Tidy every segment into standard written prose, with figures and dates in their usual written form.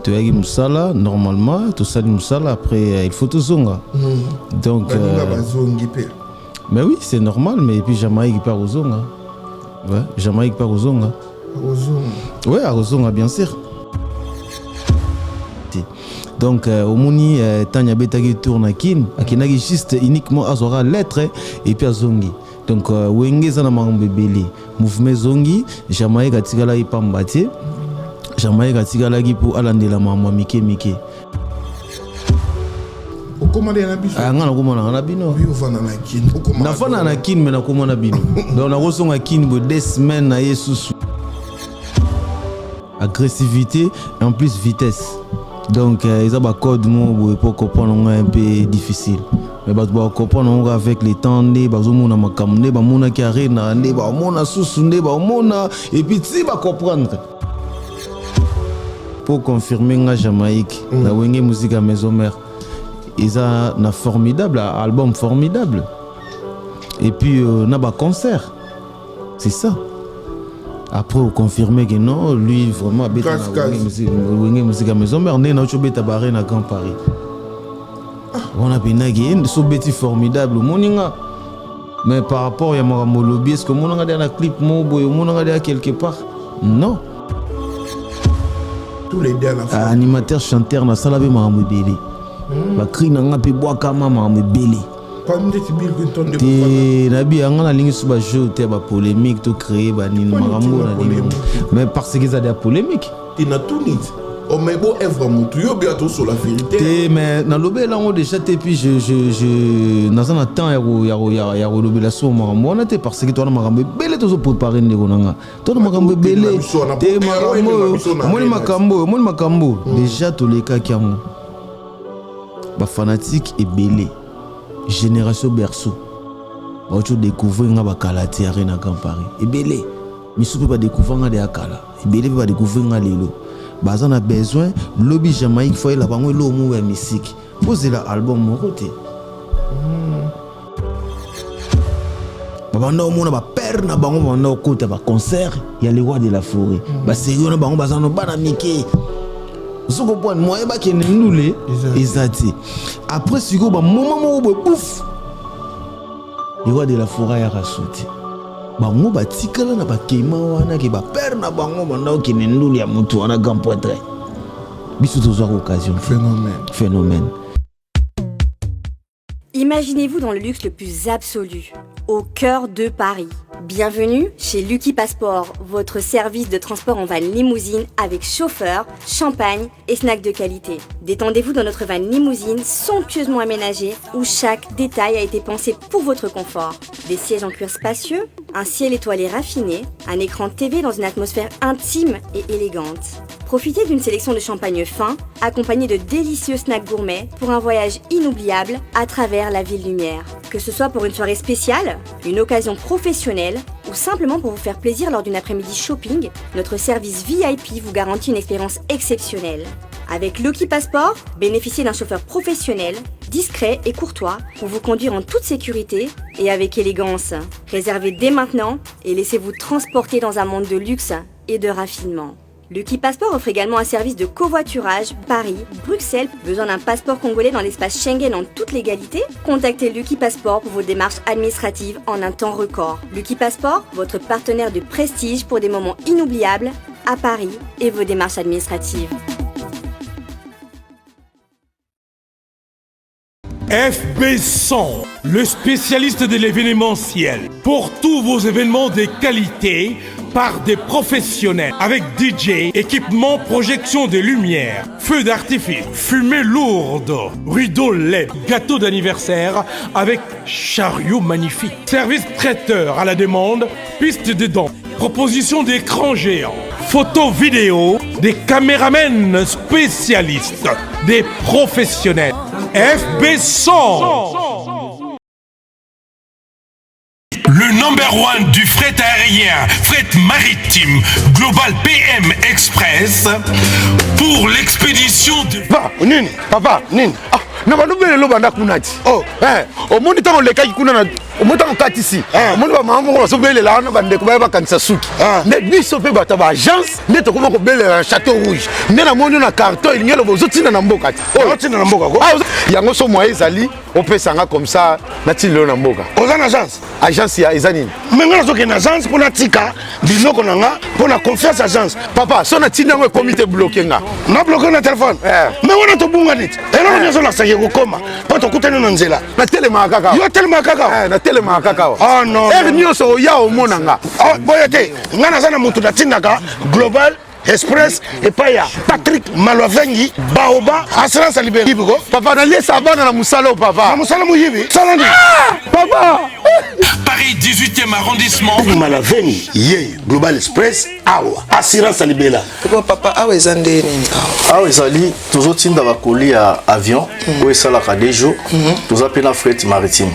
tu as Moussala, normalement, tout ça Moussala, après il faut tout zonga. Donc, mais oui, c'est normal, mais puis Jamaïque part aux zonga. Ouais, Jamaïque part aux zonga. Ouais, à Ozonga, bien sûr. Donc, au Mouni, Tanya Betagi tourne à Kin, à Kinagi juste uniquement à Zora lettre et puis à Zongi. Donc, Wenge Zana Marambé Beli, Mouvement Zongi, Jamaïque a Tigala Ipambati, Jamaïque a Tigala pour Alandela Mama Mike. Comment on a dit ça? On a bino. Na fana na kin mais na comment on a bino. Donc na rosonga kin bo 2 semaines na yesusu. Agressivité et en plus vitesse. Donc ils ont un code pour comprendre un peu difficile. Mais bah comprendre avec les temps né bah mona makamne bah mona qui arrive na né bah mona susunde bah mona et puis tu vas comprendre. Pour confirmer nga Jamaïque la wenge musique à maison mère. Ils ont un formidable album formidable. Et puis on a un concert. C'est ça. Après, on confirme que non, lui vraiment a bêta musique à maison, mais on est dans le bêta barré à Grand Paris. On a bien gagné, c'est bêti formidable. Mais par rapport à mon lobby, est-ce que mon a un clip, mon a quelque part? Non. Tous les deux à la fois. Animateur, chanteur, na salabé m'a belé. Ba cri na ngapi bois kama m'a belé. Nabi angana lingi suba jeu te ba polémique to créer ba ni marambo na lingi mais parce que ça des polémique il a tout dit oh mais bon œuvre mutu yo bientôt sur la vérité mais na lobé là on déjà te puis je na ça temps ya lobé la so marambo na te parce que toi na marambo belé to préparer ndeko nanga toi na marambo belé te marambo mon makambo déjà to les cas qui ont ba fanatique et belé Génération Berceau. Tu découvres un bakalati à Grand Paris. Et belé, mais tu peux pas découvrir un de akala. Et belé peut pas découvrir un lelo. Bazan a besoin lobby Jamaïque faut la bango lo mou musique. Posez la album mon côté. Babanda on a père na bango banda côté ba concert, il y a les rois de la forêt. Ba sérieux na bango bazan no bana miki. Ce qu'on point moi ba qui nous les exact. Après si go ba moment où bouf. Les rois de la forêt a rassouté. Bango ba tikala na ba kema wana ki ba père na bango banda qui nous ya mutu wana grand poitré. Biso toujours occasion phénomène. Imaginez-vous dans le luxe le plus absolu, au cœur de Paris. Bienvenue chez Lucky Passport, votre service de transport en van limousine avec chauffeur, champagne et snacks de qualité. Détendez-vous dans notre van limousine somptueusement aménagée où chaque détail a été pensé pour votre confort. Des sièges en cuir spacieux, un ciel étoilé raffiné, un écran TV dans une atmosphère intime et élégante. Profitez d'une sélection de champagne fin, accompagné de délicieux snacks gourmets pour un voyage inoubliable à travers la ville lumière. Que ce soit pour une soirée spéciale, une occasion professionnelle ou simplement pour vous faire plaisir lors d'une après-midi shopping, notre service VIP vous garantit une expérience exceptionnelle. Avec Lucky Passport, bénéficiez d'un chauffeur professionnel, discret et courtois pour vous conduire en toute sécurité et avec élégance. Réservez dès maintenant et laissez-vous transporter dans un monde de luxe et de raffinement. Lucky Passport offre également un service de covoiturage Paris, Bruxelles. Besoin d'un passeport congolais dans l'espace Schengen en toute légalité? Contactez Lucky Passport pour vos démarches administratives en un temps record. Lucky Passport, votre partenaire de prestige pour des moments inoubliables à Paris et vos démarches administratives. FB100, le spécialiste de l'événementiel. Pour tous vos événements de qualité, par des professionnels, avec DJ, équipement, projection de lumière, feux d'artifice, fumée lourde, rideaux LED, gâteau d'anniversaire avec chariot magnifique, service traiteur à la demande, piste de danse, proposition d'écran géant, photo vidéo, des caméramens spécialistes, des professionnels. FB100, le number one du fret aérien, fret maritime, Global PM Express, pour l'expédition de... Va, Nine, papa, Nine. Ah, na balobele lo banda kunati oh omoni tango lekaki kuna na omoni tango katisi omoni ba mama ko sobelela na bande ko ba kanisa suki ne biso pe bata ba agence ne to ko belela Château Rouge ne na moni na carton il ngelo bozotina na mboka ti ozotina na mboka ko yango so moi ezali opesanga comme ça na tilo na mboka ozana agence ya ezanini menga zo ke na agence pour na tika biloko nanga pour na confiance agence papa so na tina ngo comité bloqué nga na bloqué na téléphone mais wana to bunga nit elo nyoso na saye ko koma po to kutana na nzela na telema kaka yo telema kaka na telema kaka ah non nyoso ya omonanga boyete ngana sana mutu na tindaka global Express et pas ya Patrick Malovengi Baoba assurance libéré papa na lesa bana na musalo papa na musalo muyibi salandi papa Paris 18e arrondissement Malovengi ye Global Express awa assurance libéré papa awa ezande nini awa ezali toujours tinda bakoli ya avion oyo esalaka des jours toza pe na fret maritime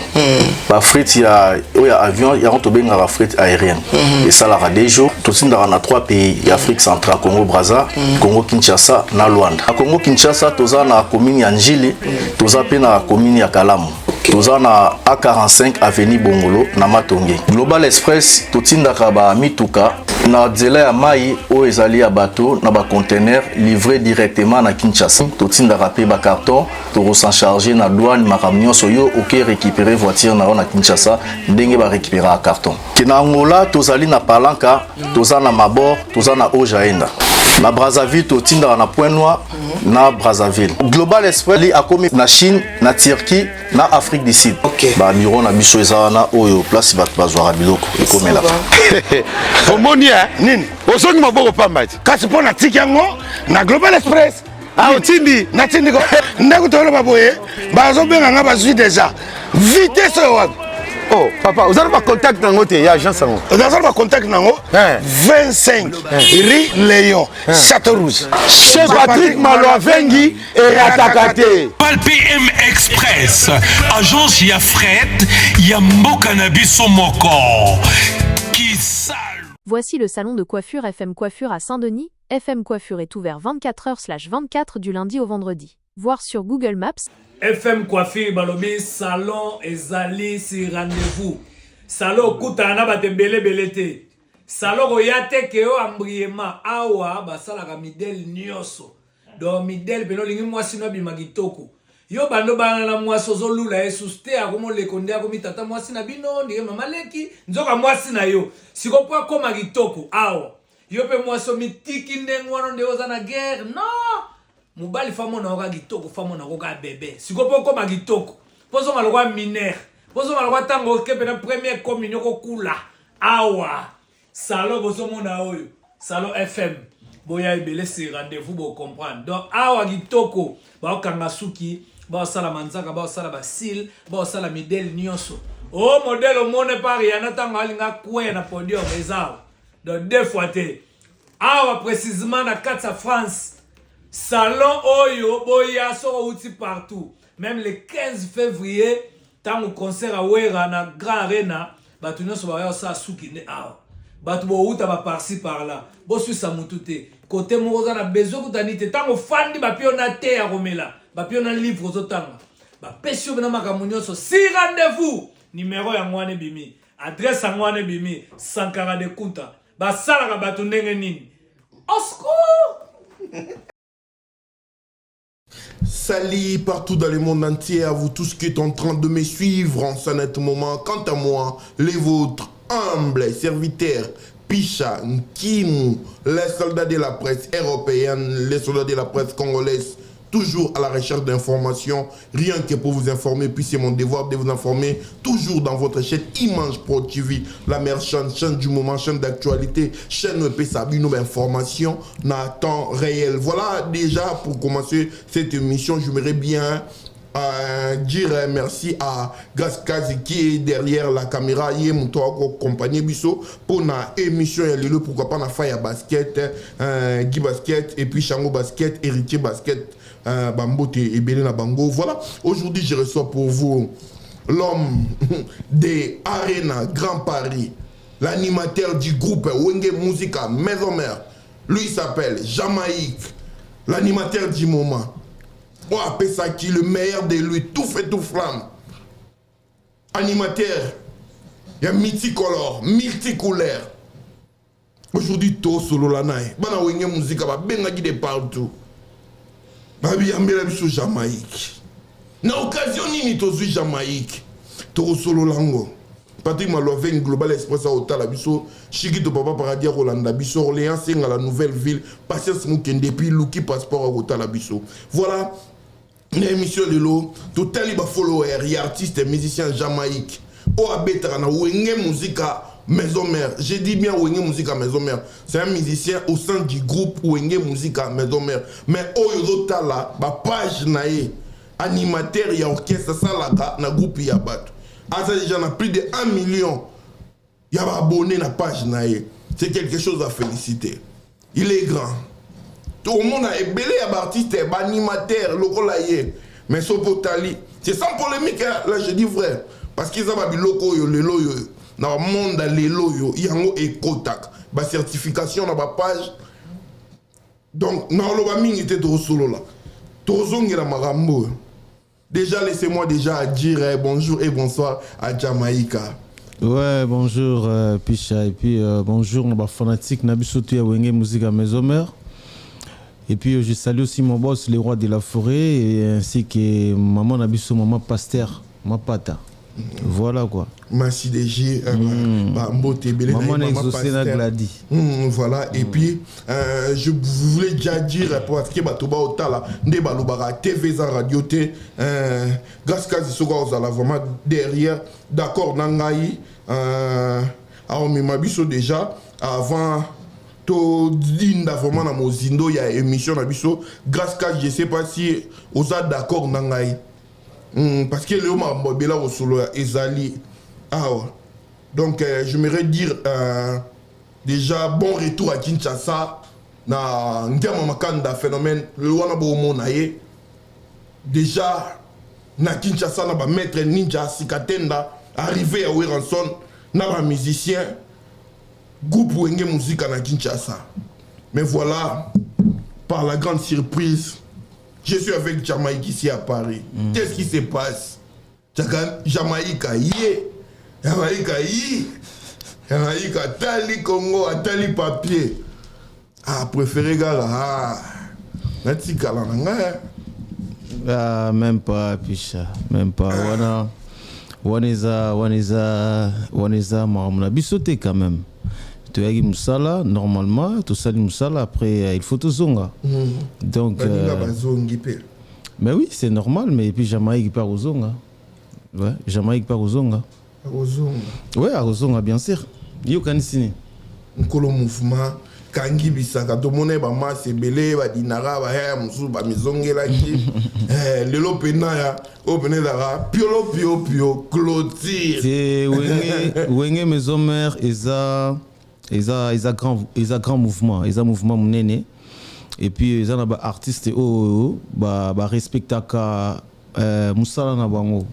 ba fret ya avion yango tobengaka fret aérienne esalaka des jours totindaka na 3 pays ya Afrique centrale Congo Brazza, Congo Kinshasa na Luanda. A Congo Kinshasa toza na commune ya Njili, toza pe na commune ya Kalamu. Toza na A45 avenue Bongolo na Matonge. Global Express totindaka ba mituka na nzela ya mai oyo ezali ya bateau na ba conteneur livré directement na Kinshasa. Totindaka pe ba carton to s'en charger na douane makambo nyonso yo oke récupérer voiture na Kinshasa ndenge ba récupérer a carton. Kina Angola tozali na Palanka, toza na Mabor, toza na Ojaenda. Na Brazzaville totindaka na Point Noir na Brazzaville. Global Express li akomi na Chine, na Turquie, na Afrique du Sud. Ba bureau na biso eza na oyo place bat bazwara biloko ekomela. Omoni nini? Osoni maboko pambati. Kasi pona tiki yango na Global Express. Otindi na tindi ko ndako tolo baboye bazo benga nga bazwi déjà vitesse wa oh papa vous avez pas contact nango te ya agence nango vous avez pas contact nango 25 rue Léon Château Rouge chez Patrick Malovengi et Atakate Pal PM Express agence ya fret ya mboka na biso moko qui sale. Voici le salon de coiffure FM Coiffure à Saint-Denis. FM Coiffure est ouvert 24h/24 du lundi au vendredi. Voir sur Google Maps. FM Coiffure balobi salon ezali si rendez-vous. Salon kutana batembele belete. Salon koyate keo ambriema awa basala ka midel nyoso. Do midel peno lingi mwasi no bimagitoko. Yo bando bana na mwasi ozolula esuste akomo lekonde akomi tata mwasi na bino ndiye mama leki nzoka mwasi na yo. Sikopo akoma gitoko awa. Yo pe mwasi mitiki ndengwano ndeoza na guerre. Non! Mubali famo na oka gitoko famo na oka bébé sikopo koma gitoko pozo malokwa mineur pozo malokwa tango kepe na première communion ko kula awa salon bozo mona oyo salon FM boya ebele si rendez-vous bo comprendre donc awa gitoko ba okanga suki ba sala manzaka ba sala basil ba sala modèle nyonso o modèle o mone pari yana tango alinga kwe na podium ezao donc deux fois te awa précisément na 4 France. Salon Oyo, Boya, sort outil partout. Même le 15 février, tant au concert à Ouera, na Grand Arena, Batouno Sobaya, ça souki ne awa. Batoubo outa ba par-ci par-là. Bosu Samutute. Côté Morosa na besoin koutanite. Tant au fan di Bapiona te à Romela. Bapiona livre aux otanga. Bapesio bena makamunyo so. Si rendez-vous. Numéro ya mwane bimi. Adresse à mwane bimi. Sankara de Kuta. Basala Batunenge nini. Au secours! Salut partout dans le monde entier, à vous tous qui êtes en train de me suivre en ce net moment. Quant à moi, les vôtres humbles serviteurs, Picha, Nkimu, les soldats de la presse européenne, les soldats de la presse congolaise, toujours à la recherche d'informations, rien que pour vous informer, puis c'est mon devoir de vous informer, toujours dans votre chaîne Image Pro TV, la meilleure chaîne du moment, chaîne d'actualité, chaîne EP Sabino d'informations, dans temps réel. Voilà déjà pour commencer cette émission, j'aimerais bien dire merci à Gaskazi qui est derrière la caméra, il est mon compagnie Bisso pour la émission, pourquoi pas la faille basket, Guy Basket et puis Chango Basket, Héritier Basket. Bambote et Belena Bango. Voilà, aujourd'hui je reçois pour vous l'homme des Arena Grand Paris, l'animateur du groupe Wenge Musica Maison Mère. Lui s'appelle Jamaïque, l'animateur du moment. On appelle ça qui le meilleur de lui, tout fait tout flamme. Animateur, il y a multicolore, multicouleur. Aujourd'hui, tout solo la naï. Bana wenge musique, ba benga de partout. Babi ambela biso Jamaïque. Na occasion nini tozui Jamaïque. To solo lango. Patrick Maloveng Global Express à Otala biso, Chigito Papa Paradis Rolanda biso, Orléans Senga la nouvelle ville, Patience Moukende depuis Luki Passeport à Otala biso. Voilà. L'émission de l'eau, tout tel follower, il y a artistes et musiciens Jamaïque. O abetara na wenge musica maison mère. J'ai dit bien wenge musica maison mère. C'est un musicien au sein du groupe wenge musica maison mère. Mais oyo tala ba page nae animateur ya orchestre salaka na groupe ya bato. Asa déjà na plus de 1 million. Ya ba abonné na page nae. C'est quelque chose à féliciter. Il est grand. Tout le monde a ébélé à artiste, animateur, le mais son potali, c'est sans polémique, là je dis vrai. Parce qu'ils ont des locaux, les loyaux, dans le monde, les loyaux, il y a un écotac, la certification dans la page. Donc, dans le ming était trop solo là. Déjà, laissez-moi déjà dire bonjour et bonsoir à Jamaïca. Ouais, bonjour Picha, et puis bonjour nos fanatiques, Nabisotu Wenge Musique à Maison-Mère. Et puis je salue aussi mon boss, les rois de la forêt, et ainsi que maman Nabiso, maman Pasteur, ma pata. Voilà quoi. Merci DG, maman exaucé na gladi. Voilà, et puis je voulais déjà dire parce que Batoba Otala, Ndebalobara, TV Radio T, grâce à Soga Ozala, vraiment derrière, d'accord, Nangaï, alors Mimabiso déjà, avant. To dinda vraiment na mozindo ya émission na biso grâce à je sais pas si oza d'accord nangai parce que le ma mbobela au solo ezali donc j'aimerais dire déjà bon retour à Kinshasa na ngama makanda phénomène le wana bo monaye déjà na Kinshasa na ba maître ninja Sikatenda arrivé à Weranson na ba musicien groupe Wenge Musique à Kinshasa. Mais voilà, par la grande surprise, je suis avec Jamaïque ici à Paris. Qu'est-ce qui se passe? Jamaïque Jamaïque Tali Congo, Tali papier. Préféré gars Nati Kalananga. Même pas, Picha, même pas. Waneza, Maramuna Bissoté quand même. Tu as dit Moussala, normalement, tout ça, Moussala, après, il faut tout zonga. Donc. Mais oui, c'est normal, mais puis Jamaïque part au zonga. Ouais, Jamaïque part au zonga. Ouais, à zonga, bien sûr. Yo Kanisini. Nkolo mouvement, Kangi Bisaka, tout le monde est masse, belé, dinara, moussou, mizongela ki. Le lopena, opené d'ara, pio, clôture. C'est Wenge Maison Mère, ils ont grand mouvement, ils ont mouvement monene. Et puis ils ont des artistes ba respectaka Moussala na bango.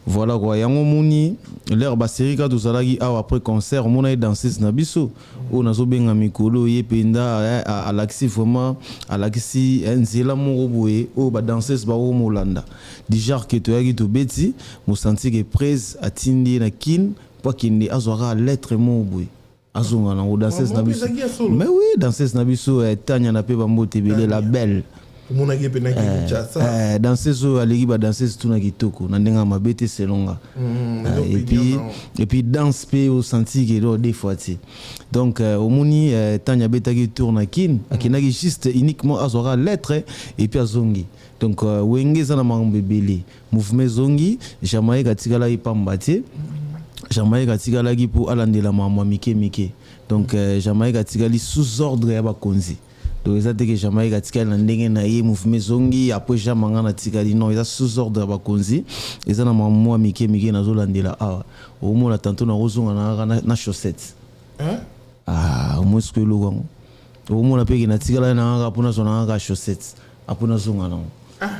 Voilà quoi, yango moni l'air ba série ka tozalaki après concert mona e danseuse na biso o nazo benga mikolo ye penda alaxi vraiment alaxi nzela moko boye o ba danseuse ba o molanda déjà que to yaki to beti mo senti que presse atindi na kin pour kindi azora lettre mo boye azonga na danseuse na biso. Mais oui, danseuse na biso tanya na pe ba mbote belé la belle. Danseuse aleki ba danseuse tuna kitoko na ndenga mabete selonga. Et puis danse pe au senti que des fois ti. Donc au moni tanya betaki tourna kin akinaki juste uniquement azora lettre et puis azongi. Donc wenge za na mambe belé mouvement zongi Jamaïque atikala ipambati. Jamaïque atikala pour alandela mama mike. Donc Jamaïque atikali sous ordre ya bakonzi. Donc ça que Jamaïque atikali na ndenge na ye mouvement zongi après jamanga na tikali non ils sous ordre ya bakonzi eza na mama mike na zolandela au moins tantôt na rozonga na chaussette. Au moins que lo wango au moins pe na tikala na pona zona na chaussette apona zonga non.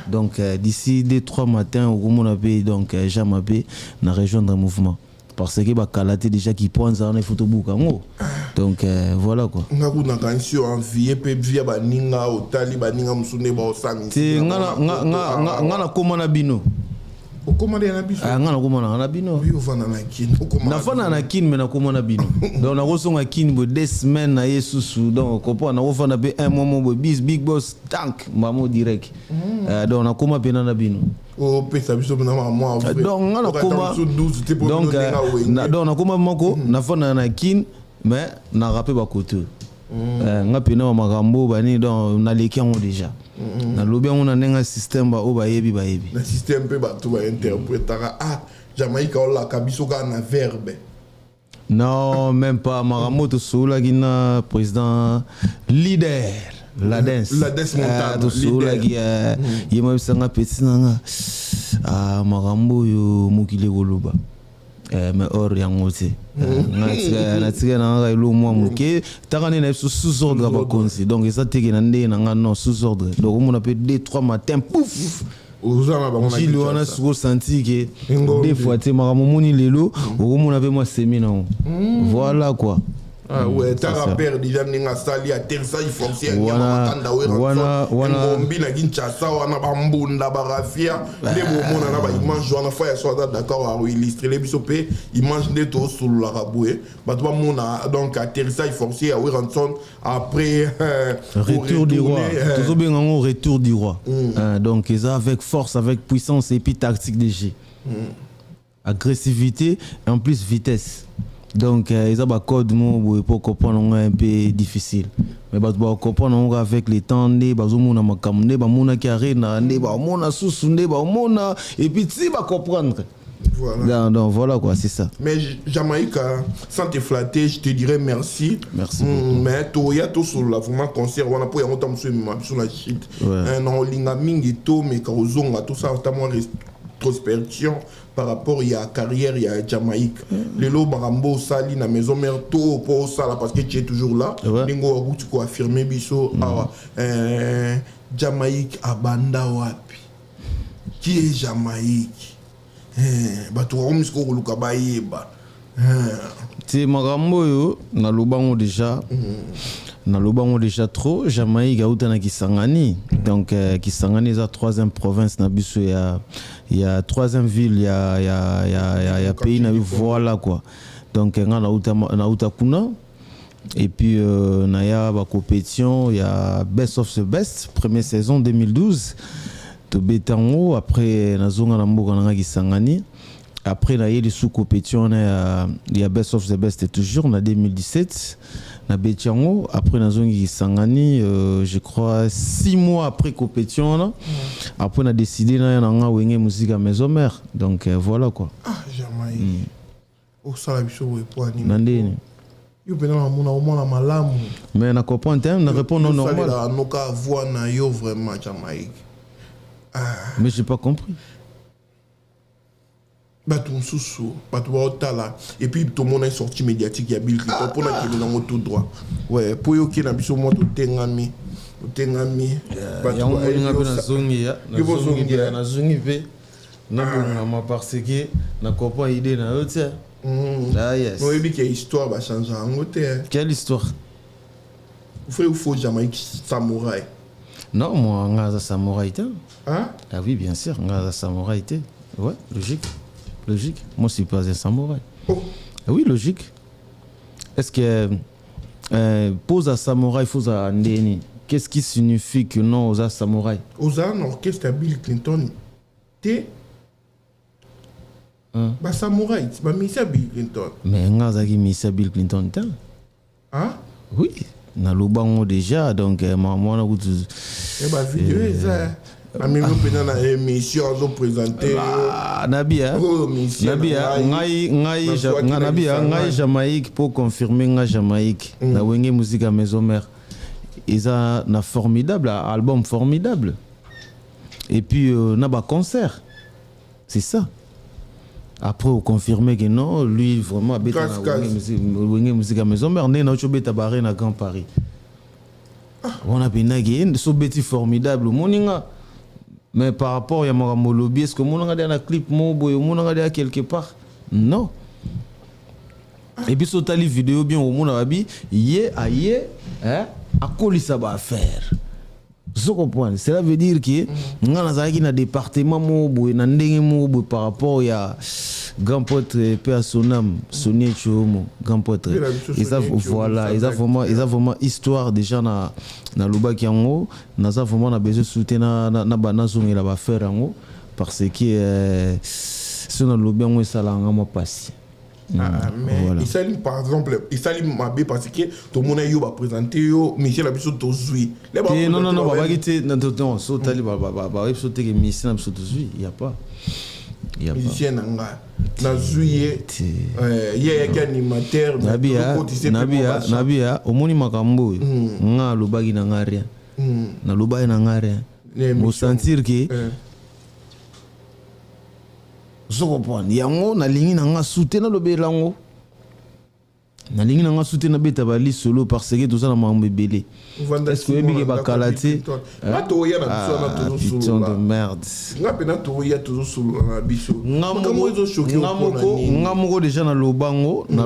Donc d'ici 2-3 matins au moins pe donc Jamaïque na rejoindre le mouvement. parce que bakalate déjà qui prend ça en photo book donc voilà quoi ngaku na kansi envie pe via baninga otali baninga musune ba osangi te ngana komana bino okomanda na biso ngana komana na bino oui ovana na kin na fana na kin mais na komana bino donc na kosonga kin bo 2 semaines na yesusu donc kopo na kofana pe un moment bo big boss tank mamo direct donc na koma pena na bino o pesa biso na mama donc ngana koma donc na koma moko na fana na kin mais na rappé ba koto nga pena makambo bani donc na leki yango déjà na lobi yango na nenga système ba o bayebi na système pe ba to ba interprétera Jamaïque on la kabiso ka na verbe non même pas makambo to sola gina président leader la dance Montana to sola gi yema sanga petit nanga makambo yo mukile koloba mais or yango te na tika na nga ilo mwa muke takane na sous ordre ba konsi donc ça teke na ndé na nga non sous ordre donc on appelle 2-3 matin pouf ozanga ba mona jilo wana suko senti que des fois te makamoni lelo on avait moi séminaire voilà quoi ouais t'as peur déjà ninga sali à terre ça il fonctionne ya makanda wana ngombi na Kinshasa wana bambunda barafia les bomona na ba image wana fa ya soda d'accord à illustrer les bisopé image de to solo la raboué ba to mona donc à terre ça il fonctionne à Ranson après retour du roi toujours bien en retour du roi donc ils avec force avec puissance et puis tactique de jeu agressivité et en plus vitesse. Donc, ils ont un code pour comprendre un peu difficile. Mais pour comprendre avec les temps, ils ont qui arrive, et puis si va comprendre. Voilà. Donc voilà quoi, c'est ça. Mais Jamaïque, sans te flatter, je te dirais merci. Merci. Mais il y a tout sur la vraiment concert, on a pour y avoir sur la shit. Non, linga mingi to mais quand on a tout ça, notamment introspection par rapport à la carrière, il y a Jamaïque. Les lots Barambo Sali na maison mère tout pour ça parce que tu es toujours là. Ningo route ko affirmer biso Jamaïque abanda wapi. Qui est Jamaïque? Batu romisko luka bayeba. C'est makambo yo na lobango déjà. Na lobango déjà trop Jamaïque a utana Kisangani. Donc Kisangani est la 3e province na biso il y a 3e ville il y a pays na voilà quoi. Donc na utakuna et puis na ya ba compétition il y a Best of the Best première saison 2012 to betango après na zonga na mboka na Kisangani. Après na yeli sous compétition il y a Best of the Best toujours en 2017 na Betiango. Après na zongi Sangani je crois 6 mois après compétition là. Après on a décidé na nga wenge musique à maison mère. Donc voilà quoi. Jamaïque. Au sala biso we poani. Nandeni. Yo pena mona malamu. Mais na comprendre na répondre normal. La noka voix na yo vraiment Jamaïque. Mais j'ai pas compris. Batou Soussou, Batou Otala, et puis tout le monde est sorti médiatique, il y a Bill Clinton, pour qu'il est dans tout droit. Ouais, pour qu'il y ait un peu de tengami. Tengami. Batou parce que na comprend idée na eux tiens. Ah yes. Oui, mais quelle histoire va changer en côté. Quelle histoire? Il faut Jamaïque samouraï. Non, moi on a samouraï. Hein? Ah oui, bien sûr, on a samouraï. Ouais, logique. Logique. Moi, je suis pas un samouraï. Oh. Oui, logique. Est-ce que pose à samouraï, faut à ndeni? Qu'est-ce qui signifie que non aux samouraï? Aux un orchestre Bill Clinton, t'es bah samouraï, c'est pas Missa Bill Clinton. Mais ngazaki Missa Bill Clinton t'es? Hein? Oui. Na lobango déjà donc maman na kutu. Bah vidéo ça. Ami mo pena na émission zo présenter Nabia ngai Jamaïque pour confirmer nga Jamaïque na wenge musique à maison mère ils a na formidable album formidable et puis na ba concert c'est ça après on confirmer que non lui vraiment beta na wenge musique à maison mère na chobeta baré na Grand Paris on a benagi so beti formidable moninga. Mais par rapport à mon lobby, est-ce que mon a un clip, mon boy, mon a quelque part? Non. Et puis sur les vidéos bien au monde abi yé hein à colisa ba faire. Vous comprenez? Cela veut dire que nous avons un département par rapport à grand pote paix à son âme, Sonia Chomo, grand pote. Voilà, ils ont vraiment histoire déjà na loba qui en nous avons vraiment besoin de soutenir na banazo et la ba faire en parce que si on a loba on ça là on va passer. Mais voilà. Il s'allume par exemple, il s'allume ma bé parce que tout le monde a présenté Michel Abisso Tozui. Non, baba qui non, sautali baba sauter que Michel Abisso Tozui, il y a pas. Il y a pas. Michel Nanga. Na zuye il y a un animateur Nabia omoni makambo nga lobaki na ngaria. Na lobaki na ngaria. Mo sentir que zo comprendre yango na lingi na nga soutenir le belango na lingi na nga soutenir beta bali solo parce que tout ça na mambe belé est-ce que bigi ba kalaté na to ya na biso na toujours solo de merde nga pena to ya toujours solo na biso ngamoko déjà na lobango na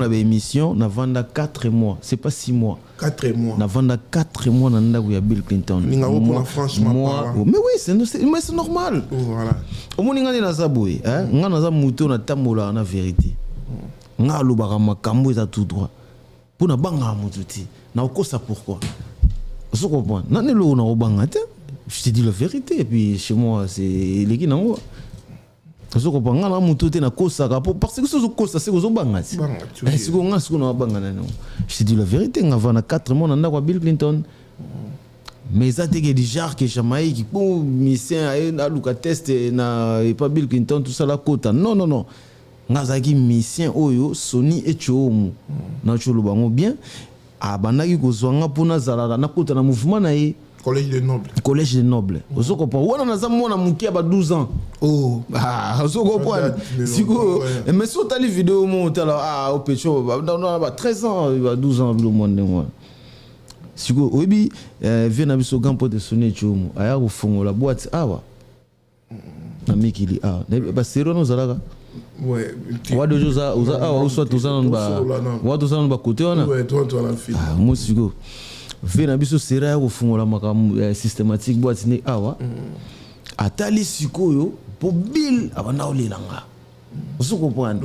ba émission na vanda 4 mois c'est pas 6 mois 4 mois na vanda 4 mois na ndako ya Bill Clinton moi franchement mais oui c'est normal voilà omoni ngani na zaboué hein ngana za muto na tambola na vérité nga lobaka makambo eza tout droit pona banga mututi na okosa pourquoi vous comprenez nani lo na obanga te je te dis la vérité et puis chez moi c'est leki nango vous comprenez nga na mututi na kosa parce que ce kosa c'est ko banga ti est-ce que nga siko na banga na non je te dis la vérité nga va na 4 mois na ndako Bill Clinton. Mais ça te dit genre que Jamaïque pour mission à Luka test na pas Bill Clinton tout ça la côte non ngazaki mission oyo Sony et Chomu na cholo bango bien abandaki ko zwanga pona zalaka na côte na mouvement na collège des nobles ozo comprendre wana na zamu na mukia ba 12 ans ozo comprendre siko mais so tali vidéo mo tala au pecho ba 13 ans ba 12 ans le monde moi siko obi vient na biso grand pote Sonia Chomu aya ko fongola boîte awa na mikili ba sero no zalaka ouais wa dojo za awa soit tout ça non ba wa tout ça non ba côté wana ouais toi la fille mo siko vient na biso sera ya ko fongola makam systématique boîte ni awa atali siko yo po Bill abana olelanga. Vous comprenez?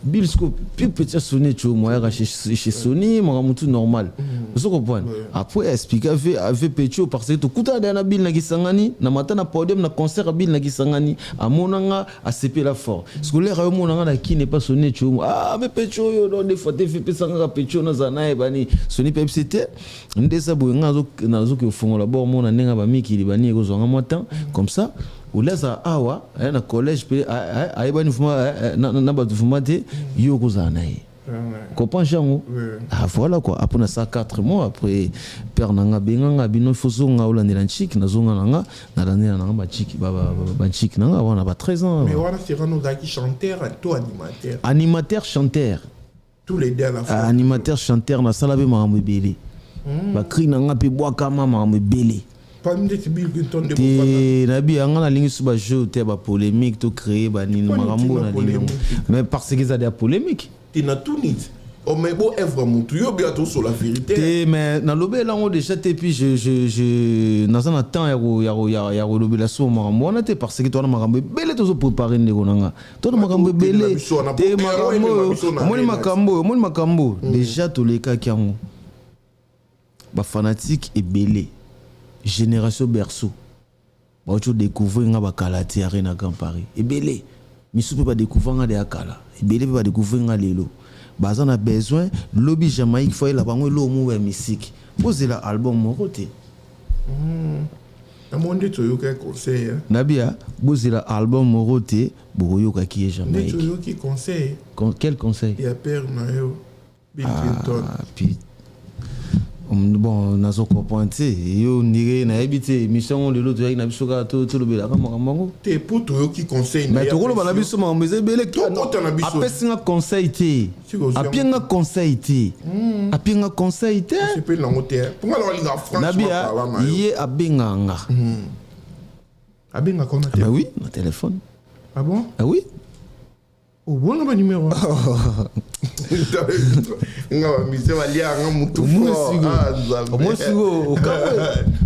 Bill Scoop, plus petit Sony Chomo, chez Sony, mon tout normal. Vous comprenez? Après, expliquer avec Pecho parce que tout coûte à Bill Nagisangani, na matin na podium na concert à Bill Nagisangani, à Monanga, à CP la fort. Ce que l'air à Monanga qui n'est pas Sony Chomo. Mais Pecho, yo, non, des fois, des fait Pesanga Pecho, na Zanae, bani, Sony Pepsite, ndesabou, nazo que font la bord, mon anenga, bami, qui est bani, aux en matin, comme ça. Ou là ça awa na collège pe aiba ni fuma na ba fuma te yo ko zanae comprends jango voilà quoi après ça 4 mois après père nanga benganga bino foso nga olandela nchik na zonga nanga na landela nanga ba chik ba chik nanga wana ba 13 ans mais voilà c'est vraiment qui chanteur to animateur chanteur tous les deux à la fois animateur chanteur na sala be makambo belé ba cri nanga pe bois kama makambo belé nabi anga na lingi suba jeu te ba polémique to créer ba ni marambo na lingi mais parce que ça des polémique tina tout nit o mais bon œuvre mutu yo bientôt sur la vérité mais na lobé là on déjà te puis je dans un temps ya lobé la so marambo on était parce que toi na marambo belé to préparer ndeko nanga to na marambo belé te marambo mon makambo déjà to les cas qui ont ba fanatique et belé génération berceau ba tu découvrir nga ba kalaté arena Grand Paris et belé misu peut pas découvrir nga de akala et belé peut pas découvrir nga lelo baza na besoin lobby Jamaïque faut la bango lo mu musique poser la album mon côté na monde to yo ka conseil nabia poser la album mon côté boyo ka qui est Jamaïque to yo qui conseil quel conseil il y a père na yo Bill Clinton bon nazo comprendre yo nire na habité mission de l'autre na bisoka to le bela kama mango te pour to qui conseil mais to ko ba biso ma mbeze bele apesinga conseil te apienga conseil te apienga conseil te c'est pas lango te pour alors linga franchement ye abenganga abenga kona te ah oui na téléphone ah bon ah oui Oh, bon, on a numéro. Non, mais c'est valide, on a mutu fort. Au moins, si vous,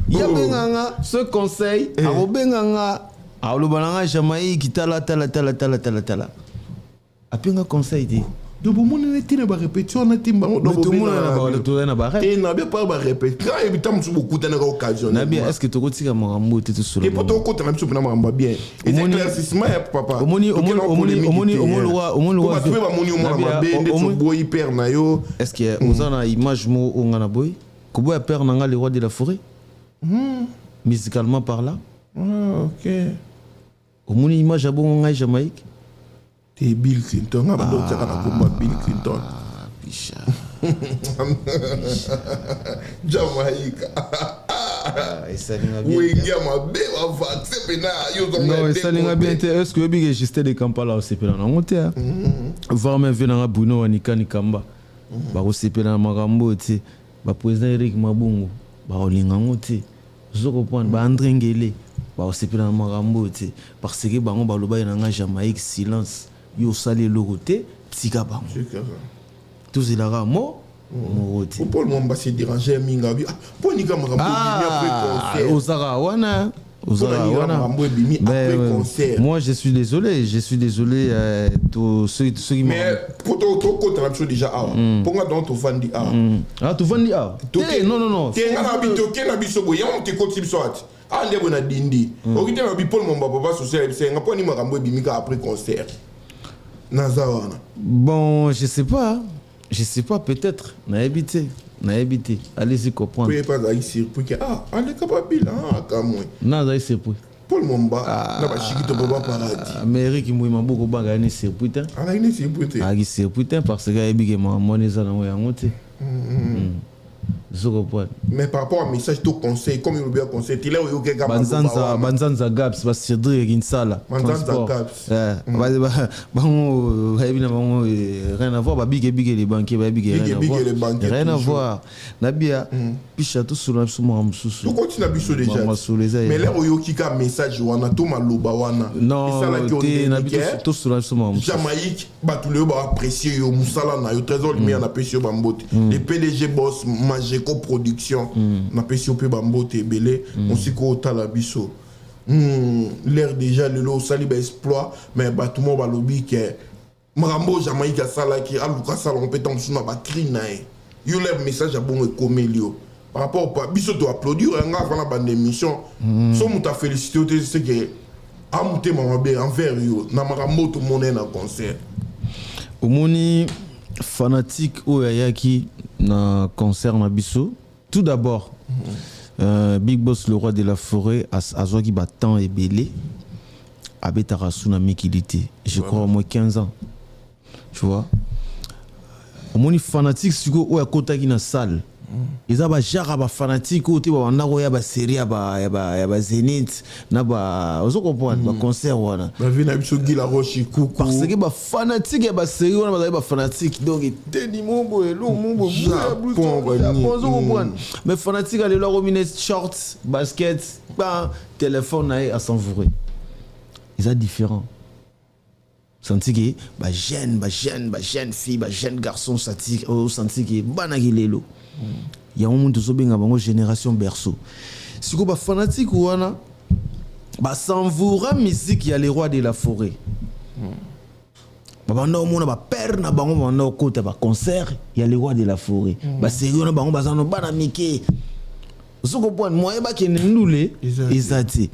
il y a benganga, ce conseil, à benganga, à l'obananga Jamaïque, tala. Après un conseil, dit. Donc, bon, on a été dans la répétition, on a été dans la répétition. Tout le monde a été dans la répétition. Quand il y a beaucoup d'occasions. Nabia, est-ce que tu retires un marambo et tu te souviens? Et pour ton côté, tu as un bien. Et c'est éclaircissement, papa. Est-ce qu'il y a une image où on a boy? Comment est-ce qu'on a le roi de la forêt? Musicalement par là. Ok. Au moins, image à bon en Jamaïque. T'es Bill Clinton. On va Bill Clinton. Picha. Jamaïque. Oui, il y a ma belle vaccin. Non, ça n'est pas bien. Est-ce que vous avez registré des Kampala au CP? Voir même venir à Bruno Anika Nikamba. Au CP dans Marambo, le président Eric Mabungo. Au Lingamote. Zoko André Ngele. Au CP dans Marambo. Parce que Bango Baloba dans Jamaïque, silence. Yo salé le côté, Tika Bango. Tout c'est là, moi. Pourquoi le monde va se déranger Mingabi? Pour Nika Marambo, après concert. Osara Wana. Moi je suis désolé, tous ceux qui mais pour ton côté la chose déjà pour moi dans ton fan di tu fan di non tu as habité aucun habiso boya on te côté soit ande bona dindi okite na bipol mon papa social c'est ngapo ni makambo bimika après concert nazawana. Bon, je sais pas, peut-être na habité. Allez-y comprendre. Vous pouvez pas ici pour que on est capable comme moi. Non, ça c'est pour. Paul Momba, na ba chikito baba paradis. Amérique qui mouima beaucoup banga ni c'est putain. Ala ni c'est putain. Ah, c'est putain parce que ebige moi ça na moi ngote. Mais par rapport à message tout conseil comme il bien conseil il est au yoga banzanza gaps parce que Cédric Ginsala banzanza gaps rien à voir big les banquiers rien à voir Nabia picha tout sur moi msusu tout continue biso déjà mais là au yoga message wana to maloba wana non tout sur moi Jamaïque batulé ba apprécier yo musala na yo trésor lumière na pêche bambote les PDG boss Majeco production na pesi pe bambote belé on s'y ko tala biso l'air déjà le lo sali ba exploit mais ba tout monde ba lobby que Marambo Jamaïque sala qui a Lucas salon pétant sur na ba crinae yo le message a bon comelio par rapport à biso to applaudir nga avant la bande émission so muta féliciter c'est que amute mama be envers yo na Marambo tout monde na concert omoni fanatique oyayaki na concert na biso. Tout d'abord, Big Boss le roi de la forêt a zoaki battant et belé abetara tsunami kilité. Je crois au moins 15 ans. Tu vois. Au moins fanatique siko oya kota ki na salle. Ils ont des fanatiques qui ont des séries, des zénith, des concerts. Parce que les fanatiques, des séries, des fanatiques. Donc, ils mais fanatiques, ils leur ont shorts, baskets, téléphone à s'envoyer. Ils sont différents. Senti que jeune fille, jeune garçon, senti que banagilelo. Il y a un monde qui a génération berceau. Si vous êtes fanatique, vous s'envoie musique, il y a les rois de la forêt. Père na bango na côté ba concert, il y a les rois de la forêt. Ba sérieux na bango bazano bana mike. Vous comprenez moi ba ki ndoulé ezati.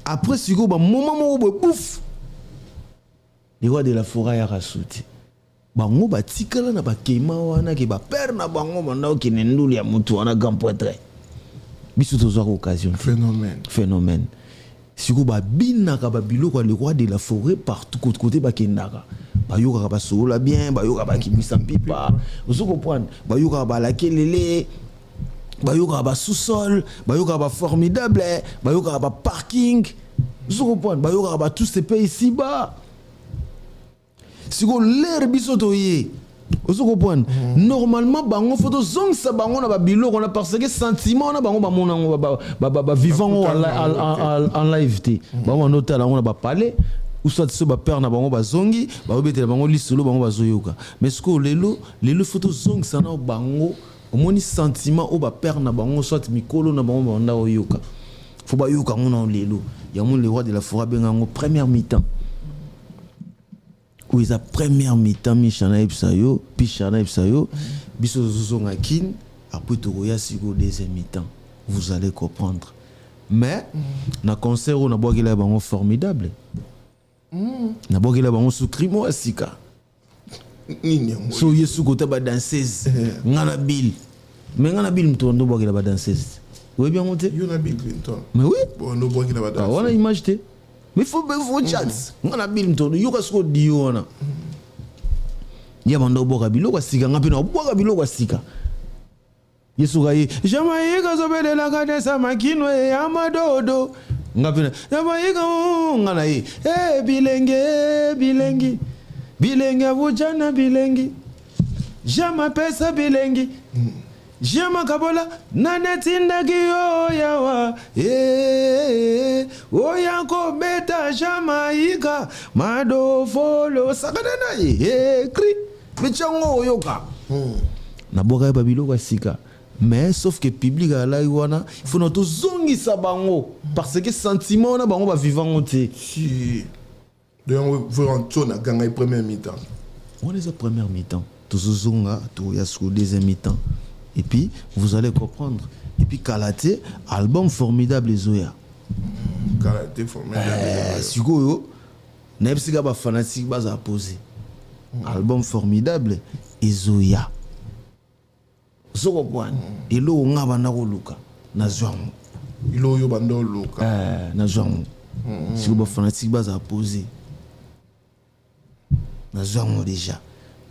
Après si vous ba moment mo bouf. Les rois de la forêt ya rasuti. Bango batikala na bakema wana ke ba père na bango banda ki ndoulé ya mutu wana gampoetre. Biso tozwa occasion. Phénomène. Si vous ba binaka ba biloko les rois de la forêt partout côté ba kendaka. Bayoka ba sola bien, bayoka ba kimisa pipa. Vous comprenez? Bayoka ba lakelele, bayoka ba sous-sol, bayoka ba formidable, bayoka ba parking. Vous comprenez? Bayoka ba tous ces pays ici bas. Si vous l'air bisotoye. Vous comprenez? Normalement bango photo zong sa bango na ba biloko na parce que sentiment na bango ba mona ba vivant en live té. Bango hôtel on ba parler. ou soit ce ba père na bango bazongi ba obetela bango lisolo bango bazoyoka mais ce que lelo photo zong sana bango omoni sentiment au ba père na bango soit mikolo na bango banda oyoka faut ba yoka ngona lelo ya mon le roi de la forêt bengango première mi-temps où isa première mi-temps michana ipsayo pichana ipsayo biso zonga kin après toya siko deuxième mi-temps vous allez comprendre mais na concert on a boagela bango formidable na boagela bango sous crimo asika so yesu kota ba danseuse ngana bill mais ngana bill mtondo boagela ba danseuse oui bien monté yo na bill Clinton mais oui bon no boagela ba danseuse on a image té mais faut chance ngana bill mtondo yo kasko diona ya bando boka biloko asika ngapi na boka biloko asika Yesu gaye Jamaïka zobelela kadesa makino ya madodo ngapina Jamaïka ngana yi bilenge vujana bilengi jama pesa bilengi jama kabola nanetinda giyo yawa oya ko beta Jamaïka madofolo sakadana yi kri michango yoka na boka babilo kwa sika. Mais sauf que public à la wana il faut notre zongi sabango parce que sentiment na bango ba vivant onté si donc vous rentrez na ganga première mi-temps on est à première mi-temps tout zonga tout ya sous deuxième mi-temps et puis vous allez comprendre et puis Kalaté album formidable Zoya Kalaté formidable sikoyo na psika ba fanatique baza poser album formidable Zoya Zoko bwana ilo ngaba na koluka na zwangu ilo yo bando luka na zwangu siko ba fanatique baza poser na zwangu déjà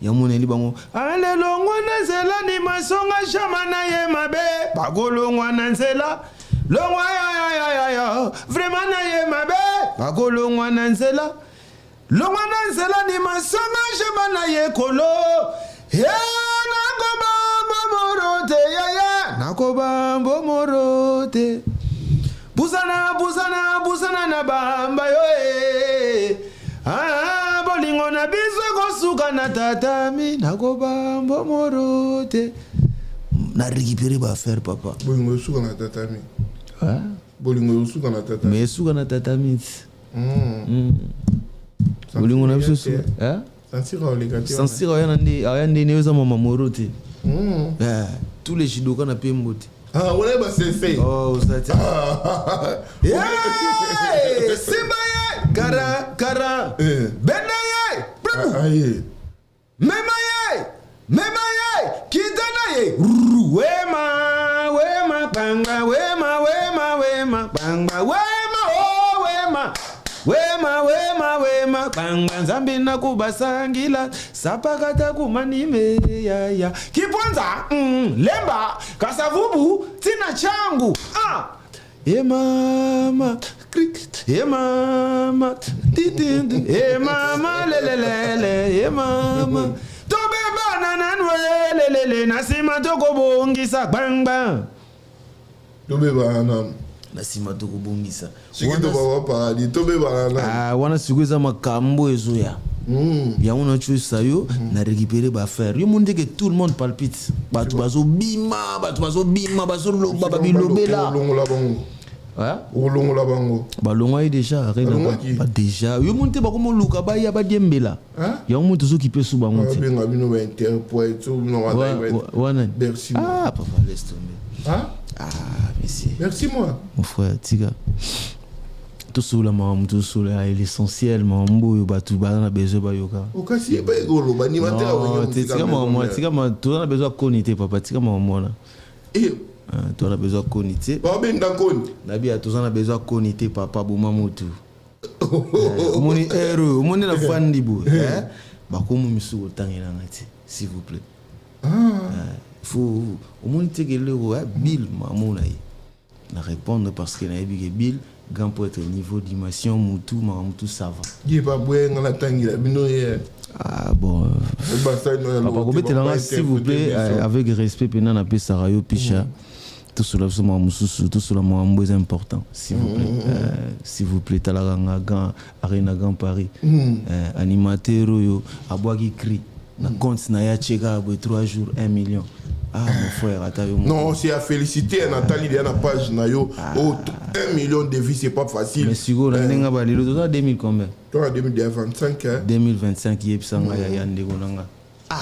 ya moneli bango ale longwa na zela ni masonga shamana ye mabe bagolongwa na nzela longwa ya vraiment na ye mabe bagolongwa na nzela longwa na nzela ni masonga shamana ye kolo nakobambo morote busana na bamba yo bolingo na biso kosuka na tatami nakobambo morote na récupérer ba faire papa bolingo suka na tatami bolingo suka na tatami mais suka na tatami bolingo na biso sansira ayande neweza mama morote tous les judokas na pembote on est passé oh ça simba kara benda mema kitana wema banga wema banga wema banga nzambi na kubasangila sapakata kumanime ya kiponza lemba kasavubu tina changu mama titindu mama lelelele mama tobe banana lelele nasima tokobongisa banga tobe banana nasima tokobongisa sikito baba paradi tobe banana wana sikuza makambo ezoya ya on a tué ça yo na récupérer ba faire yo monde que tout le monde palpite batu bazo bima bazo loba babilobela olongola bango balongwa déjà arena ba déjà yo monte ba komo luka ba ya ba diembela ya on monte zo qui peut sous ba monte benga bino ba interpoint tout no wana merci papa laisse tomber merci merci moi mon frère tiga tout sous la maman tout sous l'essentiel mambo yo batu bana besoin ba yoka okasi ba egolo ba animateur wa tika ma tu as besoin connaître papa tika maman là tu as besoin connaître ba ben dankoni nabi a tous on a besoin connaître papa boma mutu moni héros moni la fandi bo ba komu misu otangela ngati s'il vous plaît faut au moins te que le bill maman là na répondre parce que na ebi bill grand pour être niveau d'immersion mutu ça va il pas boire na tangila bino ye bon papa s'il vous plaît avec respect pendant na pesa rayo picha tout cela est important, s'il vous plaît. S'il vous plaît, Talaganga, Arena Grand Paris, animateur, Aboagi Cri, na compte na ya cheka 3 jours 1 million. Ah mon frère, non, c'est à féliciter Nathalie de la page nayo. 1 million de vies, c'est pas facile. Mais si vous avez 2000 combien? Toi 2025 hein? 2025 yebsanga ya yande konanga. Ah,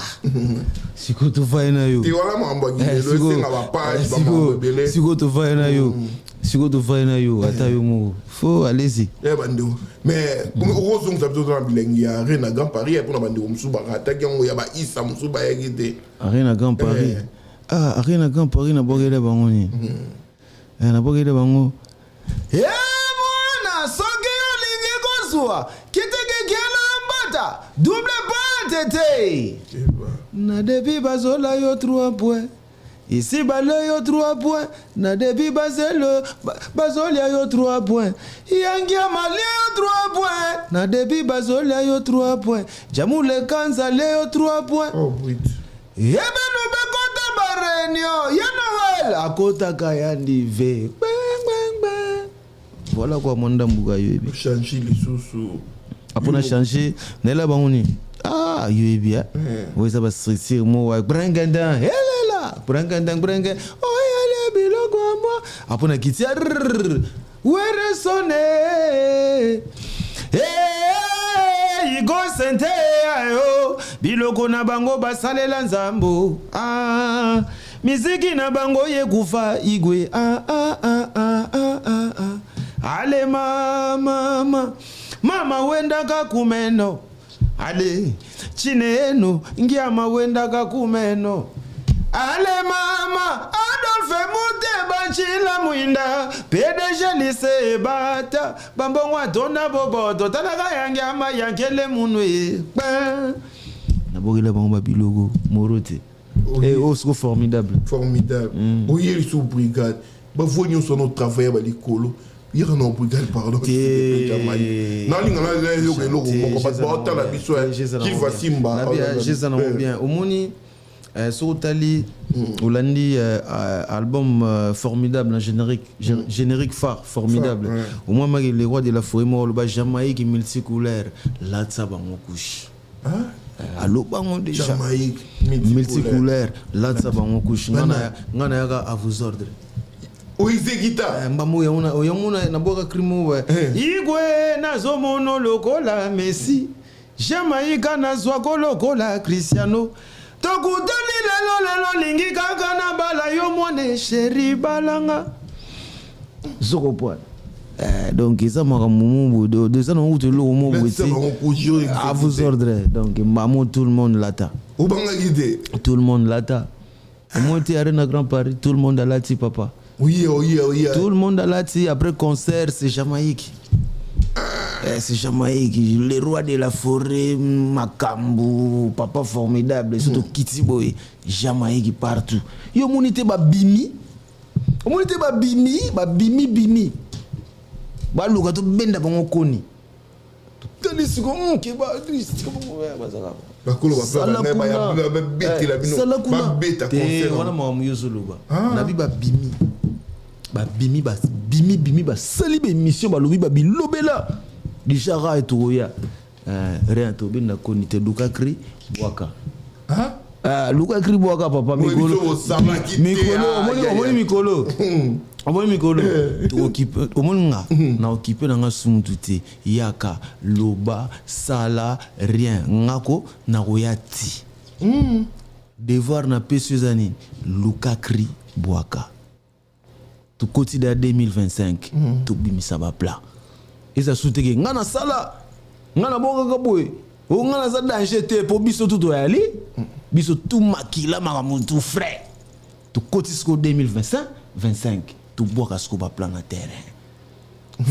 siko to faina yo. Ti wala mamba gile lo senga ba page ba mamba belé. Siko to faina yo. Siko to faina yo ata yo mo. Faut allez-y. Bando. Mais heureusement que ça peut être bilingue ya Arena Grand Paris pour na bando musuba ata yango ya ba isa musuba ya gite. Arena Grand Paris. Ah, Arena Grand Paris na bogele bango ni. Na bogele bango. Mwana soki olingi kozwa kiteke kiala mbata double tete na debi bazola yo 3 points ici bale yo 3 points na debi bazelo bazolia yo 3 points yangia mali yo 3 points na debi bazolia yo 3 points jamule kanza le yo 3 points oh wait yebeno bekota barenio ya Noël akota kayandi ve bang bang bang voilà quoi monda mbuga yo ebi changer les sous apona changer nela bangoni. Ah, bien. Oui, ça va se dire, moi, Brangandan, elle est là. Brangandan, oh, elle est bilogo à moi. Après, on a quitté. Où est sonné? Igo sente ayo. Bilogo na bango basale lanzambo. Ah, miziki na bango ye kufa igwe. Ale mama wenda kakumeno. Ale chineno ngiama wenda kakumeno. Ale mama Adolphe Muteba chila mwinda PDG lise bata bambongwa dona bobodo talaka yangiama yankele munwe na bogile bamba bilogo morote et osco formidable oui ils sont brigade ba voyons son notre travail ba likolo. Il y a un brigade, pardon. Non, il y a un album formidable, un générique phare formidable. Au moins, les rois de la forêt, le Jamaïque multicolaire, là, ça va mon couche. Allo bango déjà. Jamaïque multicolaire, là, ça va mon couche. Ngana à vos ordres. Oizegita mbamu yamuna naboka krimo igwe nazomono lokola Messi Jamaïca nazwako lokola Cristiano tokutani lelo lingi kaka na bala yo mone chéri balanga zoko poil donc ça m'a mumu de ça non tu le mot à vos ordres donc maman tout le monde lata tout le monde lata moi tu Arena Grand Paris tout le monde a lati papa. Oui. Tout le monde a là, après concert, c'est Jamaïque. C'est Jamaïque, les rois de la forêt, Makambu, papa formidable, surtout Kitty Boy, Jamaïque partout. Yo monite ba bimi. Monite ba bimi. Ba luka to benda ba ngokoni. Tali siko ke ba bazaka. Ba kolo ba beti la bino. Ba beta concert. Wana mo yosuluba. Nabi ba bimi. Bimi sali ba mission ba lobi ba bilobela dijara etoya rien to bin na konite Luka Cri Bwaka Luka Cri Bwaka papa mikolo omoni mikolo to occupe omonga na occupe na ngasuntu te yaka loba sala rien ngako na royati devoir na pesuzani Luka Cri Bwaka tout côté de 2025 tout bimisa ba plat et ça souteke ngana sala ngana boka kaboy o ngana za danger te po biso tout ali biso tout makila makamu tout frais tout côté sco 2025 tout boka sco ba plan na terrain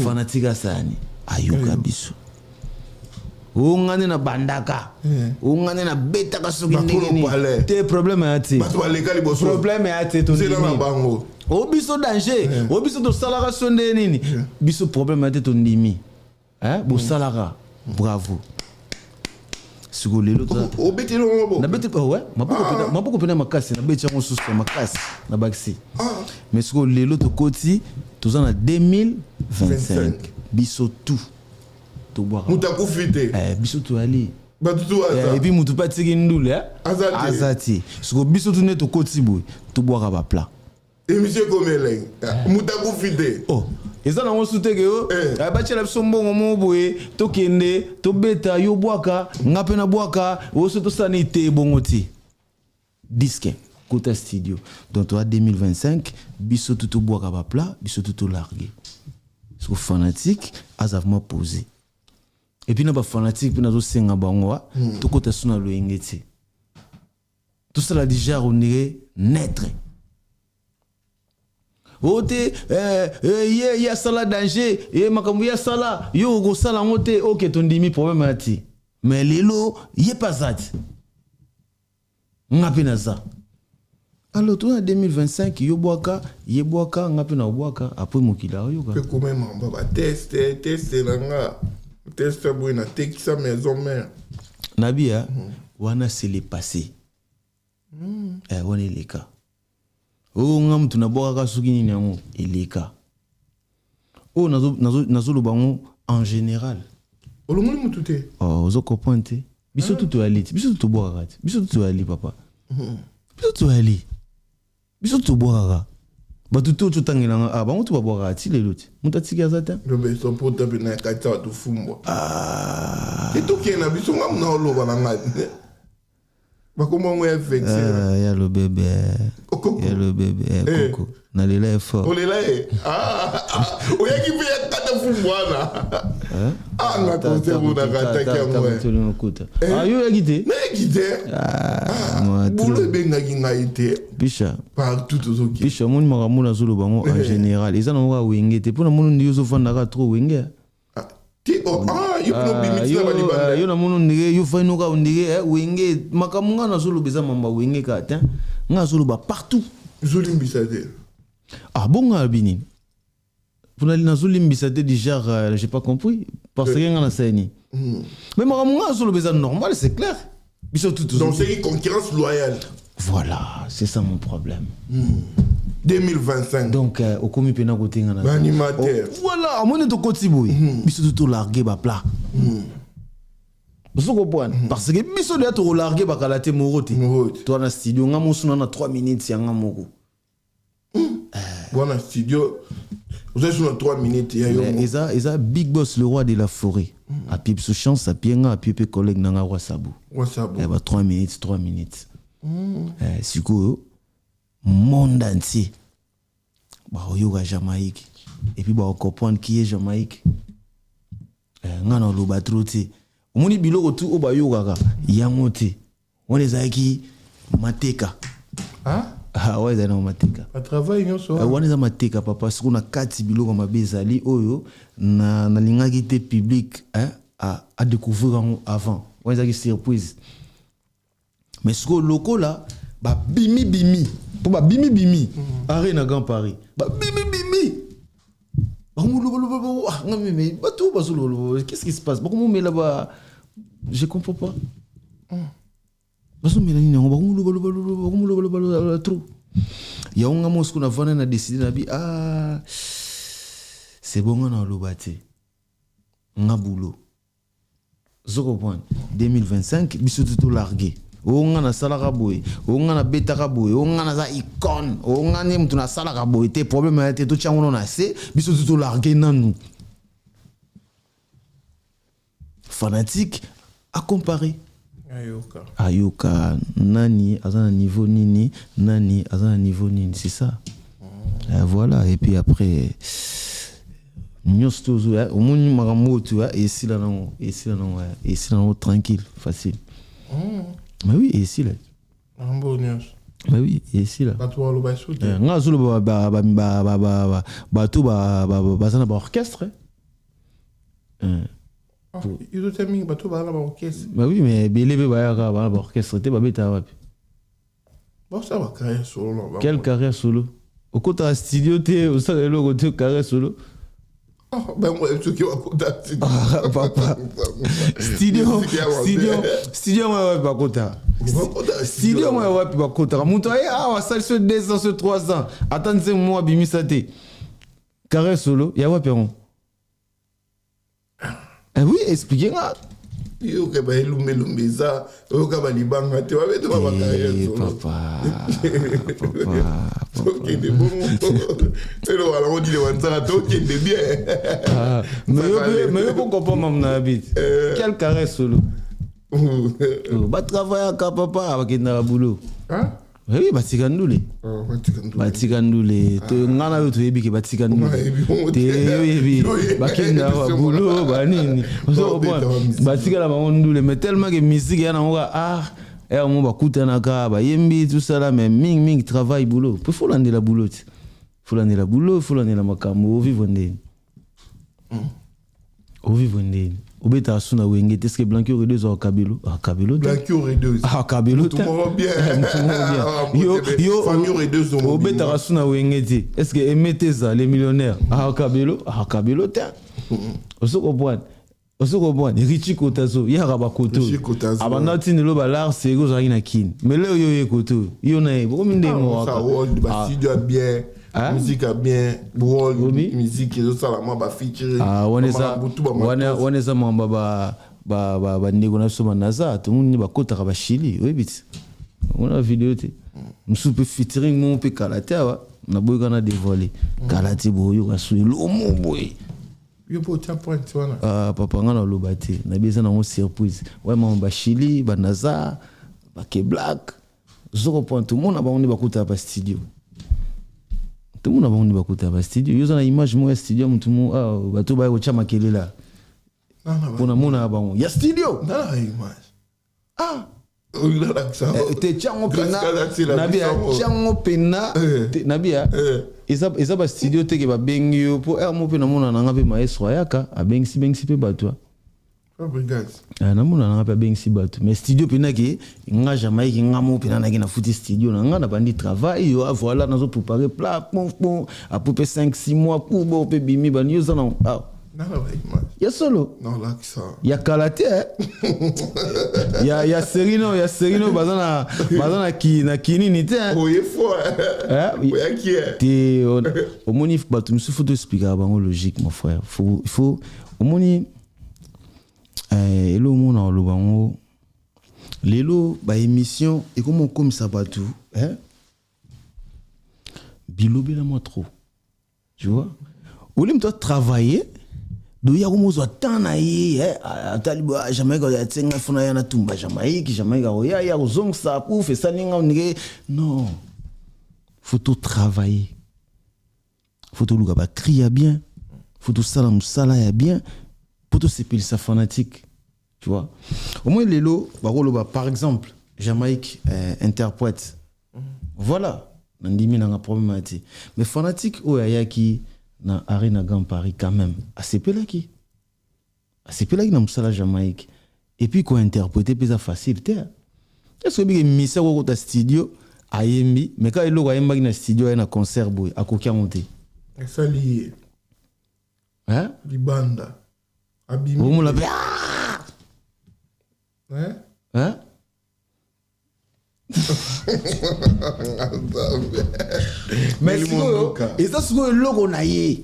fanatika sani ayuka biso o ngane na bandaka o ngane na beta ka soki ndengeni te problème ati problème ati to bango o biso danger o biso to salaka sonde nini biso problème ati to ndimi bo salaka bravo siko lelo to obeti lo bo na beti ouais maboko pena makasi na beti yango susu makasi na baxi mais siko lelo to koti toza na 2025 biso tout to boire mutaku fite biso to ali batutu aza et puis mutu patiki ndule azati siko biso to ne to koti boy to boire ba plat et monsieur Komeleng mutaku fite eza nango suteke yo batiela biso mbongo mo boye tokende tobeta yo bwaka nga mpe na bwaka oso tosani te bongo ti disque kota studio donc toa 2025 biso tu tobwaka baplat biso tu tolargue so fanatique aza vraiment posé et puis na bafanatique mpe nazosenga bango tokota so na loyenge ti tosala déjà on dirait naître ote ya sala danger makambo ya sala yo go sala ngote OK tondimi problème ati mais lelo ye pasati ngapi na za alors toi en 2025 yo boaka ye boaka ngapi na boaka après mokila yo ka quand même ba test langa test boy na tekisa maison mère nabia wana c'est le passé wana le cas ngam tunaboka suki nini yango eleka nazo lobango en général olomoni mutute ozo comprendre te biso tout ali biso tout boka biso tout ali papa biso tout ali biso tout boka batu tout tangela bango tout boka ti lelo ti mutatiki azata lobe so pota bina kata tu fumbwa et to kena biso ngam na oloba na ngati bakomo ya vexé ya le bébé Coco na lela fort olela oyaki pe kata fumbwana nga to se bona kata kangwe yo yagite na yagite bulu benga kingaite bisha partout ozoki bisha moni makamuna zolo bango en général eza na wa wenge te pona monu ndiyo zo fanda ka trop wenge yo na mono ndenge yo fai noka ndenge wenge makamunga na zolo beza mamba wenge ka te nga zolo ba partout zolimbisa te bonga albini pona na zolimbisa te du genre j'ai pas compris parce que nga na saini mais makamunga zolo beza normal c'est clair biso tout donc c'est une concurrence loyale voilà c'est ça mon problème 2025 donc au komi pena côté ngana animateur voilà amone to koti boy biso to larguer ba plat Vous comprenez parce que biso de to larguer ba kala te moroti to na studio nga musuna na 3 minutes yanga moko bon studio vous êtes sur 3 minutes ya yo eza big boss le roi de la forêt a pip sous chance a pienga a pipe collègue nanga wasabu ba 3 minutes siko monde entier ba yoga Jamaïque et puis ba comprendre qui est Jamaïque ngana lo batroti omoni biloko tu oba yoga yango te on les aki mateka ouais ça non mateka a travail nyonso on les mateka papa siko na kati biloko mabezali oyo na lingaki te public à découvrir avant on les aki surprise mais siko loko là ba bimi pour ba bimi arrêt na Grand Paris ba bimi mais qu'est-ce qui se passe comment mais là-bas je comprends pas baso melani ngo trop ya on ngamo ce qu'on a vana na décider na bi c'est bon on a lobate ngabulo zoko point 2025 biso tout largué onga na salaka boy onga na betaka boy onga na za icône onga ni mtu na salaka boy te problème ya te to changono na se biso tout largué nanu fanatique à comparer ayoka nani azana niveau nini nani azana niveau nini c'est ça voilà et puis après nyos tozo au moni makambo tu vois et si là non tranquille facile mais oui et ici là mais oui et ici là nga zulu ba tout bazana ba orchestre il doit terminer ba tout ba orchestre bah oui mais belebe ba orchestre te ba beta wapi bon ça va carrière solo quelle carrière solo au côté studio te au salon le côté carrière solo Oh, ben moi, je suis papa. Studio, moi, ouais, Bakota. Studio, moi, ouais, Bakota. Moutaye, ah, ça, sur 2 ans, sur 3 ans. Attendez, moi, Bimisate. Carré solo, il y a ouais, Perron. Eh oui, expliquez-moi. Yo que ba lumbe ça, yo ka ba libanga te wa beto ba carrière solo. Papa. OK de bon. Et là on dit le wanza to OK de bien. Mais pourquoi pas m'en habite. Quel carré solo. Ba travailler ka papa avec na boulot. Hein? Oui, batikandule. Batikandule. To ngana yo to yebi ke batikandule. Te yebi bakenda wa boulot banini. So bon, batikala bandule mais tellement que musique yana nga et on va kutana ka ba yembi tout ça là mais ming travail boulot. Faut lande la boulot. Faut lande la boulot, faut lande la makambo au vivre ndeni. Au vivre ndeni. Obeta asuna wenge teske Blanqui aurait 2 ans Kabelo. Ah Kabelo. Blanqui aurait 2. Ah Kabelo. Tout va bien. Yo famille aurait 2 ans. Obeta asuna wenge ti. Est-ce que Emeteza les millionnaires. Ah Kabelo. Ah Kabelo ta. Osoko boine. Richie Kotazo, ya ba koto. Abanati ne lo balar sego za ina kin. Mais là yo ye koto. Yo na e bo minde mo aka. Ba studio bien. Musique a bien, musique et ça la ba feature. Ah waneza mamba ba ndeko na soma naza to munni ba kota ka ba Chili, oui bit. On a vidéo te. Msupe featuring mon pe kalate wa na boy kana dévoiler. Kalate boyo ka su lo mo boy. Yo po ta point wana. Ah papa ngana lo bate. Na beza na on surprise. Ouais mamba Chili, ba naza, ba ke black. Zoro point tout monde ba on ba kota ba studio. Tout le monde a vendu beaucoup de studio. Ils ont une image moi studio tout le monde bateau ba ocha makele là. Pona mona ba il y a studio. Non image. Ah. Te chango pena. Nabia chango pena. Nabia. Eza ba studio te ke ba bengyo po mo pena mona nanga pe maestro yaka a bengsi pe bateau. Na mona nanga pe bengsi bateau. Mais studio pena ke nga Jamaïque nga mo pena na ke na futi studio na nga na bandi travail yo voilà nazo préparer plat pon à peu près 5-6 mois pour bo pe bimi bani yo zana. Ya solo. Non là ça. Ya kalate ya serino bazana ki na kinini te. Oye fo. Oya ki te au moni batu musu faut expliquer bango logique mon frère. Faut au moni elo mona lo bango lelo ba émission et comme ça batu bilobela moi trop. Tu vois? Ou lim toi travailler do ya como zo tana yi atalibo Jamaïque ya tsenga funa ya na tumba Jamaïque ya zong sa pour faire ça ninga nige non faut tout travailler faut tout luga ba crier bien faut tout salam sala ya bien pour tout s'épile sa fanatique tu vois au moins lelo ba par exemple Jamaïque interprète voilà nandimi na problématique mais fanatique o ya ki na Arena Grand Paris quand même assez pelaki na musala Jamaïque et puis quoi interpréter plus facile est-ce que bien misa ko ta studio ayembi mais quand il lo ayemba na studio na concert boy akokia monter ça lié libanda abimi vous la mais et ça c'est le logo na ye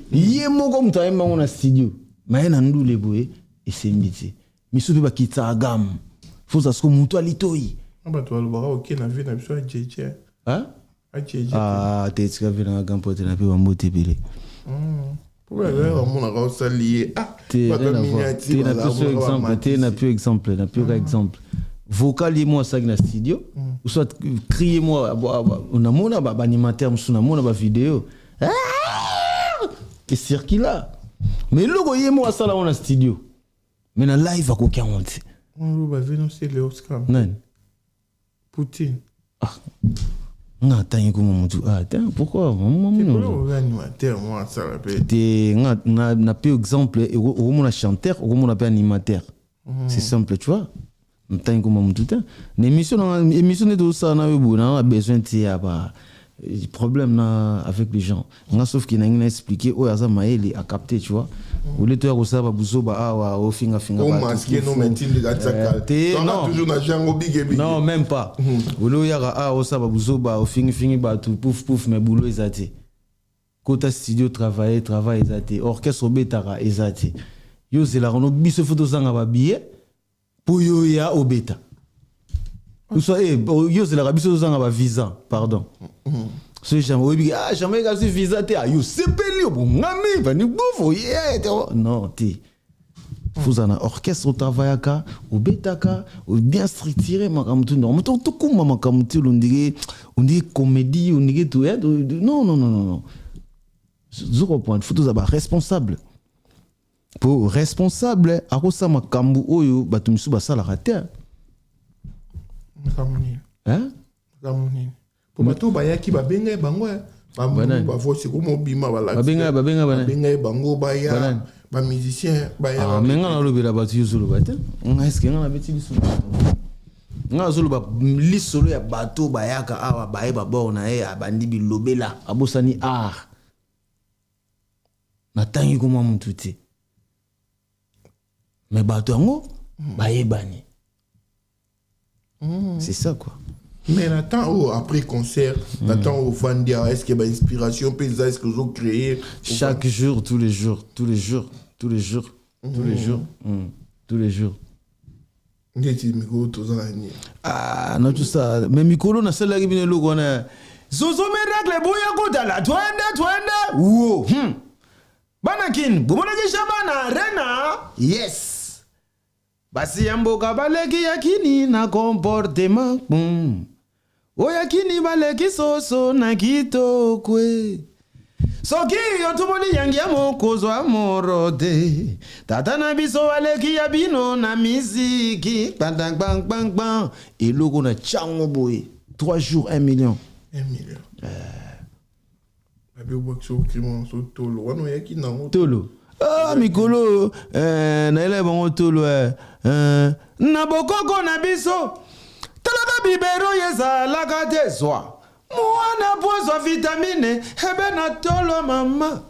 moko mtu ayemba na studio mais na ndule boye et c'est mbiti misubi ba kitsa gam faut ça ce mutu alitoi ba to lo ba OK na vie na biso jeje te tsika vie na gam pote na pe wa mbote pele pour le on a réussi lié na plus exemple vocal moi ça na studio ou soit crier moi on a mon animateur musuna mon ba vidéo et circuit là mais logo moi ça là on a studio mais na live à coquin honte on va venir c'est le Oscar non Poutine nga tangi ko mutu attends pourquoi mon animateur moi ça te na peu exemple au mon chanteur au mon animateur c'est simple tu vois ntangi ko mutu ta l'émission de ça na a besoin de ya ba problème avec les gens. Sauf qu'il n'a expliqué, oh, Aza Maël a capté, tu vois. Ou les toi, ça va bouso, au finga. Oh, masqué, non, mais tu non, même pas. Ou le yara, ça va bouso, au finga, tout pouf, pouf, mais boulot, ils été. Kota studio, travail, ils été. Orchestre, betara, ils été. Yo, c'est la renomme, bis photo, ça va billet, pour yo, ya, au bêta. Ou soit, yo, c'est la rabis, ça va visa, pardon. Ce jamais, jamais gagné visa, yo, c'est peli, bon, ngami, va nous bouffer, non, t'es. Vous avez un orchestre au travail, au bêta, au bien structuré, on dirait comédie, on dirait tout. Non. Zéro point. Il faut tous avoir responsable. Pour responsable, à quoi ça m'a cambu oyo, batumsu basala raté. Hein? Pour bato baya ki babenga bango. Ba voice ko mo bima bala. Babenga bango baya. Ba musicien baya. Ah, mais nga na lobela batu yuzulu bate. Nga eske nga na beti biso. Nga zulu ba lisolo ya bato bayaka awa baye ba bona abandi bilobela abosani art. Natangi kuma muntu te. Mais bato yango baye bani. C'est ça quoi. Mais attends, après concert, attends au Vandia, est-ce qu'il y a une inspiration paysage, est-ce que vous créez chaque jour, tous les jours. Ah, non, tout ça. Mais Mikolo, na celle-là qui vient de l'eau, Zozo miracle, boya kota la, twende. Wow. Banakin, bumonaki shabana, rena. Yes. Basi yamboka baleki yakini na comportement. Oyakini baleki soso na kitokwe. Soki yotumoni yangi ya mokozo amorode. Tata na biso baleki ya bino na miziki. Bang bang bang bang. Et logo na chango boy. 3 jours, 1 million. 1 million. Tolo. Ah, Mikolo. Naile bango tolo. Na bokoko na biso. Talaka bibero yeza lakate zwa. Mwana pozo vitamine. Hebe na tolo mama.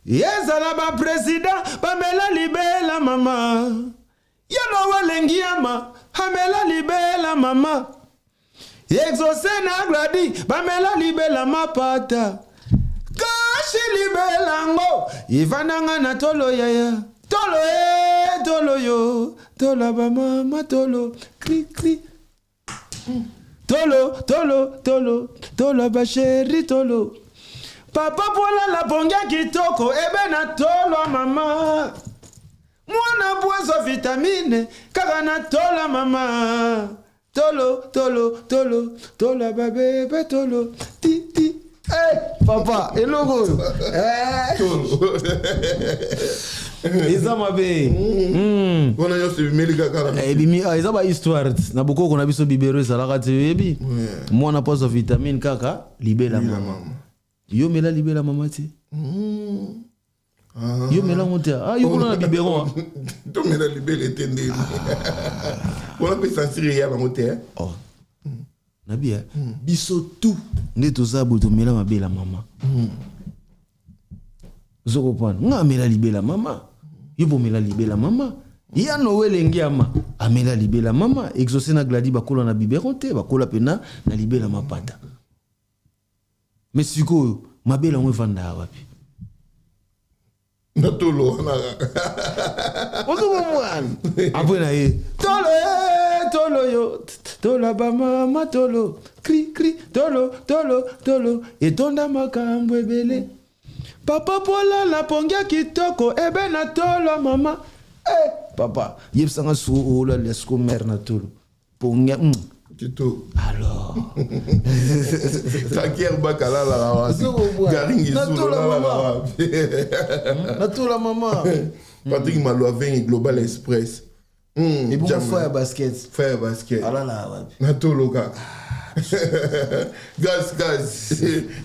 Yeza la ba president. Pamela libela mama. Yalo walengi ama. Hamela libela mama. Exaucé na gladi. Pamela libela mapata. Kashi libela ngo. Ivananga na tolo yaya. Tolo yo. Tolo ba mama tolo. Cri cri. Tolo ba chéri tolo. Papa pola la bonga kitoko ebe na tolo mama. Mwana pozo vitamine kaka na tolo mama. Tolo ba bebe tolo. Ti. Hey, papa, hello go. Tolo. Eza mabe. On a yo se bimeli kaka. Eza ba histoire. Na boko kona biso bibero ezalaka te yebi. Mwana pozo vitamine kaka libela mama. Yo mela libela mama te. Yo mela monte. Ah yo kona bibero. To mela libela tende. On peut sentir ya monte. Oh. Nabi biso tout neto zabo to mela mabela mama. Zoko pan. Nga mela libela mama. Yibo mela libela mama. Ya Noël ngiama amela libela mama. Exaucé na gladi bakola na biberon te bakola pena na libela mapata. Mais siko mabela mwe vanda wapi? Na tolo na. Ozo mwan. Après na ye. Tolo yo. Tolo ba mama tolo. Cri tolo. Etonda makambo ebele. Papa pola la pongia kitoko ebe na tolo mama. Papa, yebsanga so la lesko mer na tolo. Pongia Tito. Alors. Takier bakala la. Garingi na tolo mama. Na tolo mama. Patrick Malouavin Global Express. Et bon faire basket. Faire basket. Ah là. Na tolo ka. Gaz.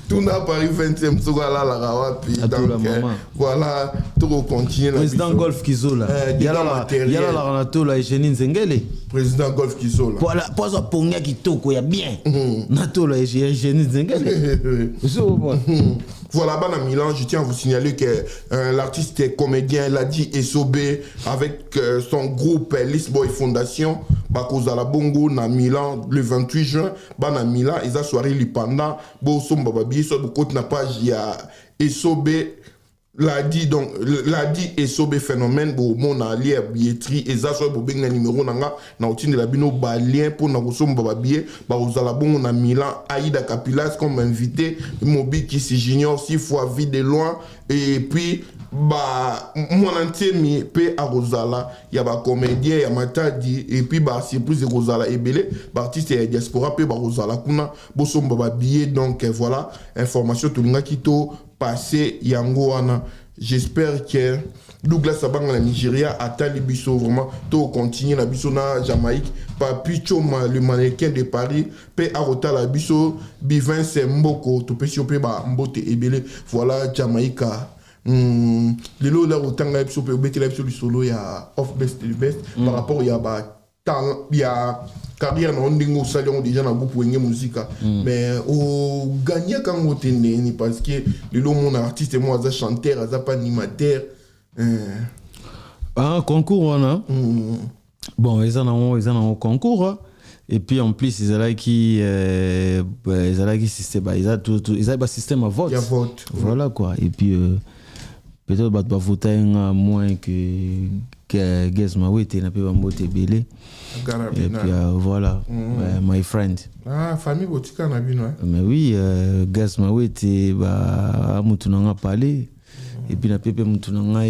Tout n'a pas eu 20e seconde là, la rawapi. Donc, voilà, tout continue. Président Golf Kizola. Yala la Ranato, la Eugénie Nzengele. Président Golf Kizola. Voilà, pas ça pour nous qui toko, ya bien. Nato, la Eugénie Nzengele. Voilà, à Milan, je tiens à vous signaler que l'artiste et comédien Ladi Esobé avec son groupe Lisboy Fondation, Bakozala Bongo, na Milan, le 28 juin, à Milan, ils ont soirée Lipanda, Bosom Bababi, sur le côté de la page, il y a Esobé. Ladi Esobé phénomène bo mon allié billetterie ezaso bo benga numéro nanga na otine la bino balien pour na kosomba ba billet ba ozala bongo na Milan Aïda Capilas comme invité Mobi qui si junior 6 fois vie de loin et puis ba mon entier mi pe a Rosala ya ba comédien ya matadi et puis ba surprise de Rosala ebele ba artiste ya diaspora pe ba Rosala kuna bo somba ba billet donc voilà information tout nga kito passé yango wana. J'espère que Douglas Abanga na Nigeria atteint les bisous vraiment tout continue la bisou na Jamaïque Papi Choma le mannequin de Paris pe arota la bisou Bivin Semboko to pe siopé ba mbote ebele voilà Jamaïca lelo la otanga bisou pe obeti la bisou du solo ya off best the best par rapport ya ba il y a carrière na ndingo salion déjà na groupe wenge musique mais au gagner quand on tenait parce que le mon artiste et moi as chanteur as pas animateur un concours on a bon ils en ont concours et puis en plus ils allaient qui système ils a tout ils avaient un système à vote voilà quoi et puis peut-être bah voter moins que Gesmawe était na pe bambote belé et puis voilà my friend famille botika na bino mais oui Gesmawe était ba mutu nanga parler et puis na pepe mutu nanga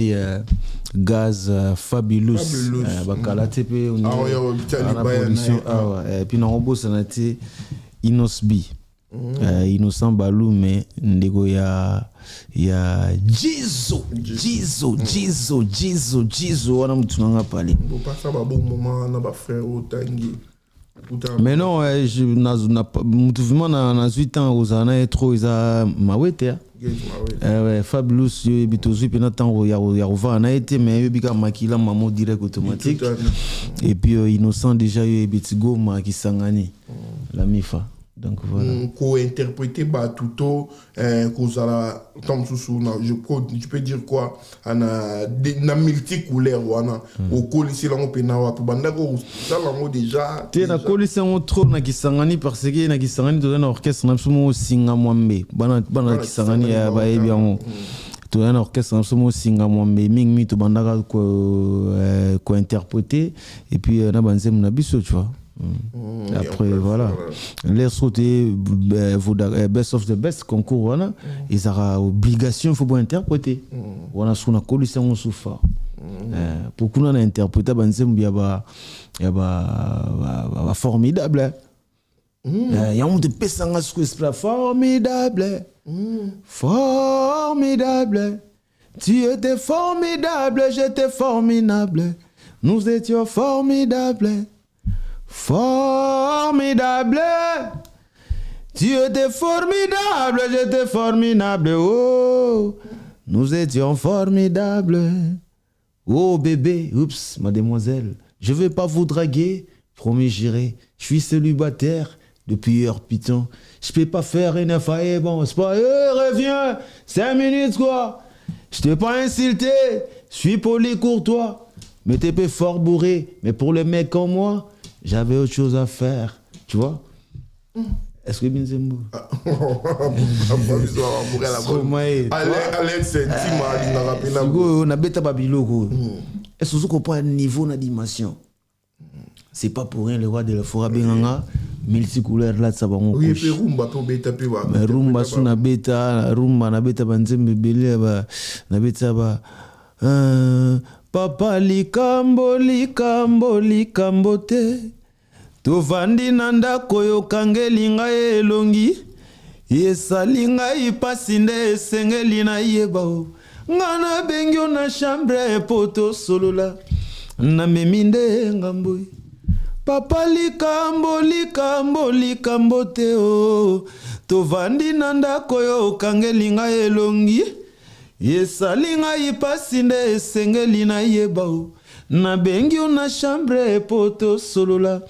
gaz fabulous bakala tepe on et puis na obosa na te Inosbi Innocent Balou mais ndego ya Jizo wana mutu nanga pale bon pas ça ba bon moment na ba frère otangi mais non je na mutu vraiment na 8 ans ozana trop isa mawete ouais fabulous yo bitozu pe na temps ya ova na été mais yo bika makila mamo direct automatique et puis Innocent déjà yo bitigo ma kisangani la mifa. Donc voilà. Co-interpréter Batuto, Kozala, Tom Soussou, je peux dire quoi, na multicouleur, au colissé, on peut n'avoir pour Bandako, ça l'on déjà. Tu es na colissé, on trouve na Kisangani parce que na Kisangani, tu es un orchestre, on a souvent Singa Mwambe, Bana Kisangani, bien. Tu es un orchestre, on a souvent Singa Mwambe, Ming Mi, tu Bandaka, quoi interpréter, et puis na Banzem Nabiso, tu vois. Après voilà les sauter best of the best concours voilà ils aura obligation faut pas interpréter voilà ce qu'on a collé c'est on souffre pour qu'on a interprété banzem ya ba formidable y a on de pesanga ce que c'est formidable formidable tu étais formidable j'étais formidable nous étions formidables. Formidable, tu étais formidable, j'étais formidable, oh, nous étions formidables. Oh bébé, oups, mademoiselle, je vais pas vous draguer, promis j'irai, je suis célibataire depuis heure piton, je peux pas faire une affaire, bon, c'est pas, reviens, 5 minutes quoi, je t'ai pas insulté, je suis poli courtois, mais t'es pas fort bourré, mais pour les mecs comme moi, j'avais autre chose à faire, tu vois. Est-ce que Binzembo est-ce que vous comprenez le niveau de l'animation? C'est pas pour rien le roi de la forêt Benganga, multicouleur là, ça va. Oui, puis rumba pour beta puis va. Mais rumba sous na beta, rumba na beta banzembe belé ba, na beta ba. Papa likambo te tovandi na ndako yokangeli ngai elongi esali ngai pasi nde esengeli na yeba nga nabengi yo na chambre po tosolola namemi nde ngamboi papa likambo likambo likambo te o tovandi na ndako yo okangeli ngai elongi esali ngai pasi nde esengeli nayeba o nabengi yo na chambre po tosolola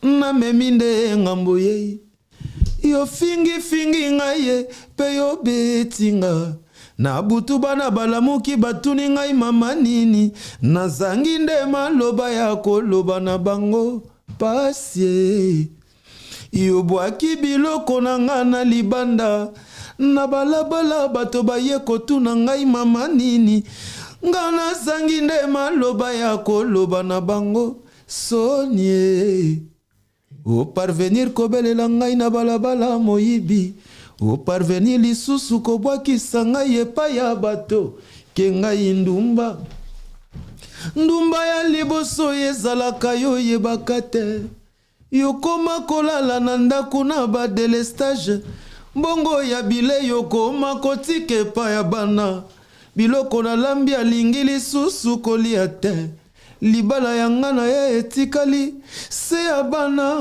namemi nde ngambo ye yo fingi ngai ye mpe yo betinga na butu bana balamuki batuni ngai mama nini nazangi nde maloba ya koloba na bango pasi yo bwaki biloko na nga na libanda na balabala bato baye kotuna ngai mama nini nga nazangi nde maloba ya koloba na bango sonie o parvenir kobelela ngai na balabala moyibi o parvenir lisusu kobwakisa ngai epai ya bato ke ngai ndumba ya liboso ezalaka yo yebaka te yokoma kolala na ndako na badelestage mbongo ya bile yokoma kotika epai ya bana biloko nalambi alingi lisusu kolia te libala ya nga na ye etikali se ya bana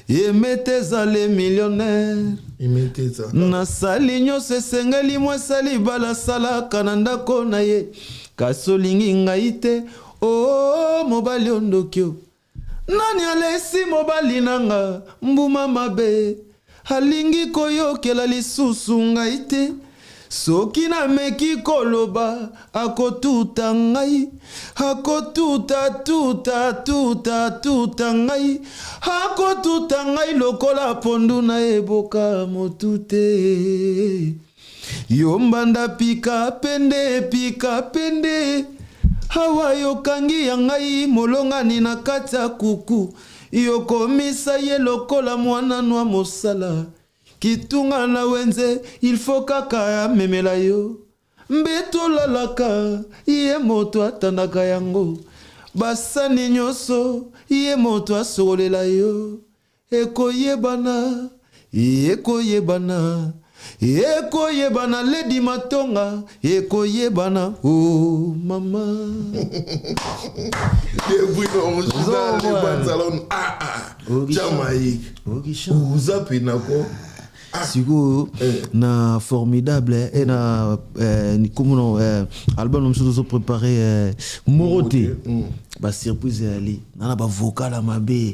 yemete ezale millionnaire nasali nyonso esengeli mwasi libala asalaka na ndako na ye kasi olingi ngai te o mobali ondokio nani alesi mobali nanga mbuma mabe alingi koyokela lisusu ngai te soki nameki koloba akotuta ngai akotuta ngai akotuta ngai lokola pondu na eboka motu te yo mbanda pika pende hawa yokangi ya ngai molongani na kati ya kuku yokomisa ye lokola mwana nwa mosala kitunga na wenze il faut kaka memela yo mbeto lalaka ye moto atandaka yango basani nyonso ye moto asokolela yo ekoyebana Lady Matonga ekoyebana oh mama depuis original les pantalons Jamaïque uzapi nako Sigo na formidable et na ni comme album nous sommes préparé Moroté ba surprise ali na ba vocal à mabe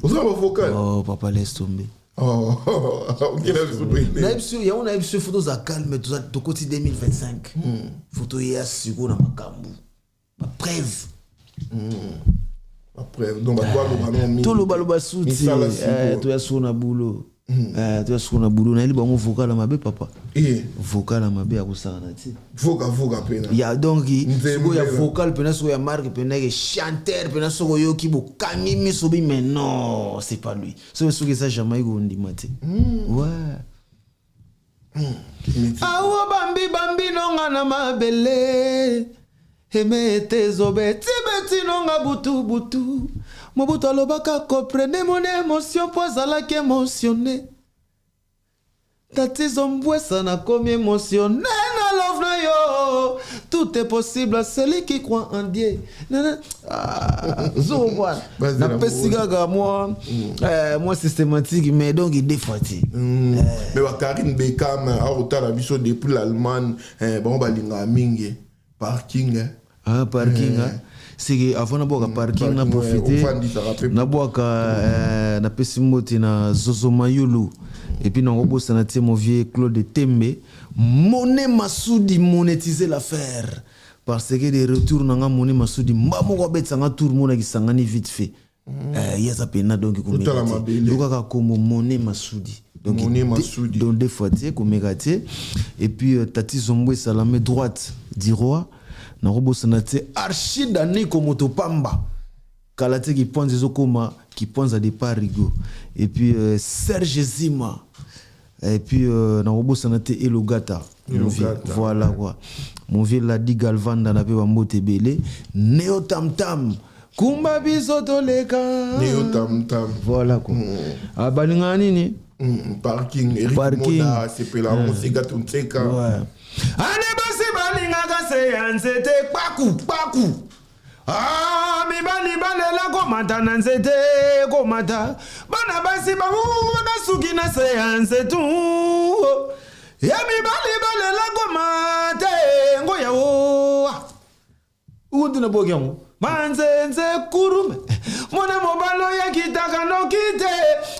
oh papa laisse tomber oh ok la surprise il y a on a sur photos à calme tout ça de côté 2025 photo ya Sigo na makambu ba preuve après donc ba quoi le tout le baloba souti to ya sona boulot tu as sur na boulot na liba on vocal à mabe papa vocal à mabe à kusana ti vocal pena il y a donc il y a vocal pena so ya marque pena que chanteur pena so yo ki bo kangi misobi mais non c'est pas lui so que ça jamais go ndima ti ouais awo bambi nonga na mabele emete zobe tibeti nonga butu Mobutu alobaka comprendre mon émotion pour zalaki émotionné. Tati zombwesa na komi émotionné na love na yo. Tout est possible à celui qui croit en Dieu. Zouwa. Na pesigaga moi systématique mais donc il défati. Mais wa Karine Bekam a otala biso depuis l'Allemagne bon balinga mingi parking parking c'est que avant na parking na profiter na boaka na pesimoti na Zozo Mayulu et puis na obosa na tie mon vieux Claude Tembe Moné Masoudi monétiser l'affaire parce que des retours na Moné Masoudi mbamo ko betsa nga tour mona kisangani vite fait yesa pena donc ko mekati lokaka comme Moné Masoudi donc des fois tie ko mekati et puis Tati Zombwe Salamé droite d'Iroa na robo sanate archida niko motopamba kalate qui pense ezokoma qui pense à départ rigo et puis Serge Zima et puis na robo sanate Elogata voilà quoi mon vieux Ladi Galvanda na pe ba mbote belé Neo Tam Tam kumba biso toleka Neo Tam Tam voilà quoi abalinga nini parking Eric Moda c'est pela on se gâte on sait quand ane basi balinga kase yanzete paku Ah, mibali balela komata na nzete komata. Bana basi bangu bakasuki na seanse tu. Ya mibali balela komata ngoya o. Ukuntu na boki yangu. Manzenze kuru. Mona mobalo ya kitaka no kite.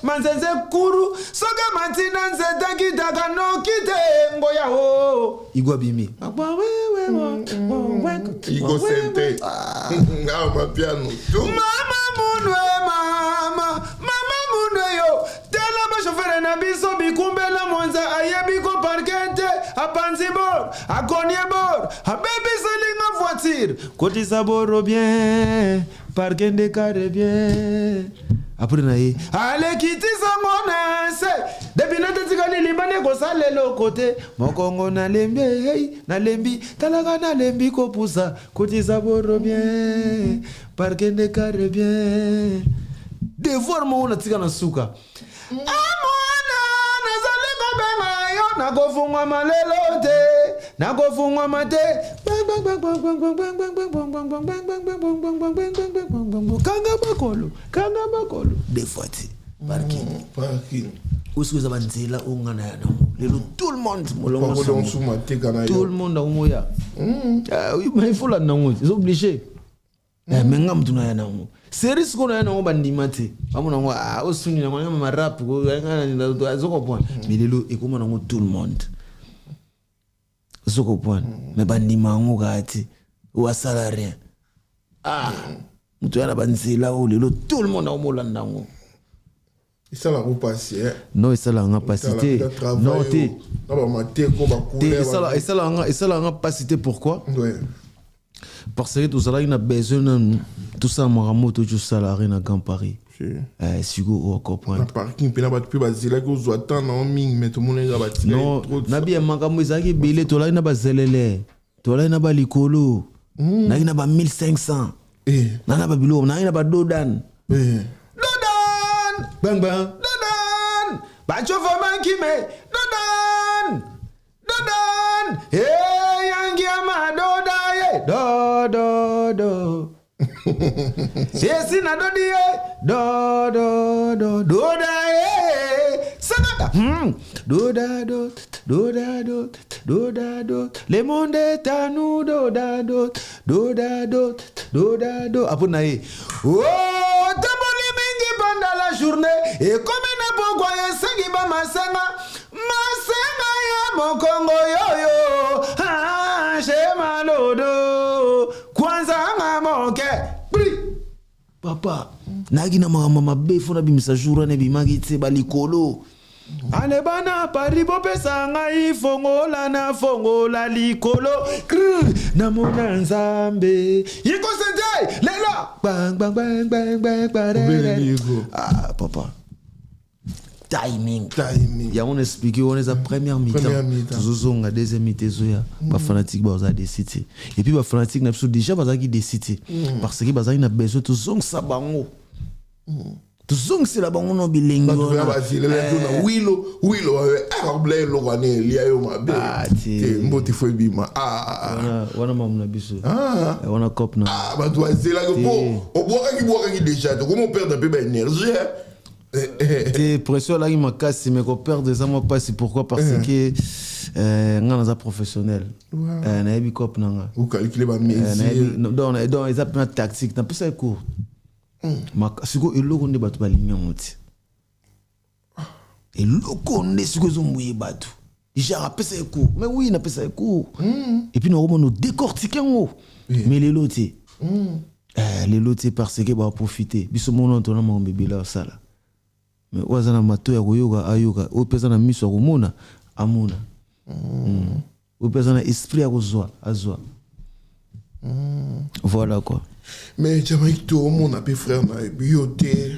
Manzenze kuru. Soga matina nzete kitaka no kite ngoya o. Igwa bimi. Igo sente. Ngama piano. Mama munwe yo. Tela ba chauffeur na biso bikumbe la monza ayebi ko parkente apanzi bor akonie bor abebi selinga voiture koti saboro bien parkende kare bien. Après naïe, allez quitter sa monnaie. Depuis notre tigani limbane ko sale lo côté. Mokongo na lembi, hey, na lembi, talaga na lembi ko pousa. Koti saboro bien, parkende kare bien. Devoir mo na tigana suka. Amwana na zale ko benga yo na go fungwa malelo te. Na go fungwa mate. Kanga bakolo defati parking usuza banzela ungana yana lelo tout le monde molongo tout le monde umoya oui mais il faut la nango c'est obligé mais ngam tuna yana ngo series ko yana ngo bandimate amuna ngo osuni na ngo ma rap ko ngana ni zoko point mais lelo ekoma nango tout le monde zoko point mais bandima ngo gati ou asala rien mutu yana banzela o lelo tout le monde a omolanda ngo. Ça l'a repassé. Non, ça l'a pas cité. Non, t'es. Et ça l'a pas cité pourquoi? Oui. Parce que tout ça là, il a besoin tout ça, Maramo, tout ça là, rien à Grand Paris. Si vous encore point. Parking, puis là, plus basile, que vous attendez en ming, mais tout le monde est rabattu. Non, Nabi et Makamo, ils ont billet, tout là, il n'a pas zelele. Tout là, il n'a pas l'icolo. Il n'a pas 1500. Il n'a pas bilo, il n'a pas dodan. Bang bang, Dodan, Bacho Faman Kime, Dodan, hey, Yangiama, Doda, do. Yes, in a Doda, Sanada, Doda, Le monde est à nous, Doda, Apunae, oh, pendant la journée et comme n'a pas quoi yesagi ba masanga ya mokongo yoyo j'ai mal au dos kwanza ngamoke papa nagi na mama befo na bimisa jour na bimagi tse balikolo ane bana pari bopesa ngai fongola likolo na mona nzambe yiko sente lela bang papa timing ya on expliquer on est à première mi-temps tuzozonga deuxième mi-temps zoya ba fanatique ba za décider et puis ba fanatique na déjà ba za ki décider parce que ba za ina besoin tuzonga sa bango tuzonga c'est la bango no bilingue wilo arblé lo wane lia yo mabe mboti foi bima wana mamuna biso wana cop na ba toi c'est là que po oboka ki déjà to comment perdre un peu d'énergie. T'es pression là il m'a cassé mais qu'on perd des amours pas c'est pourquoi parce que ngana professionnel na ebi cop nanga ou calculer ba mesure donc ils appellent tactique na pesa court ma siko eloko nde batu balinga moti eloko nde siko zo mouye batu déjà apesa court mais oui na pesa court et puis nous on décortiquer ngo mais les lotis parce que ba profiter biso mono tona ma bébé là ça là mais wazana mato ya koyoka ayoka o pesa na miso ya komona amona o pesa na esprit ya kozwa azwa voilà quoi. Mais Jamaïque, tout le monde a pu frère, bioté,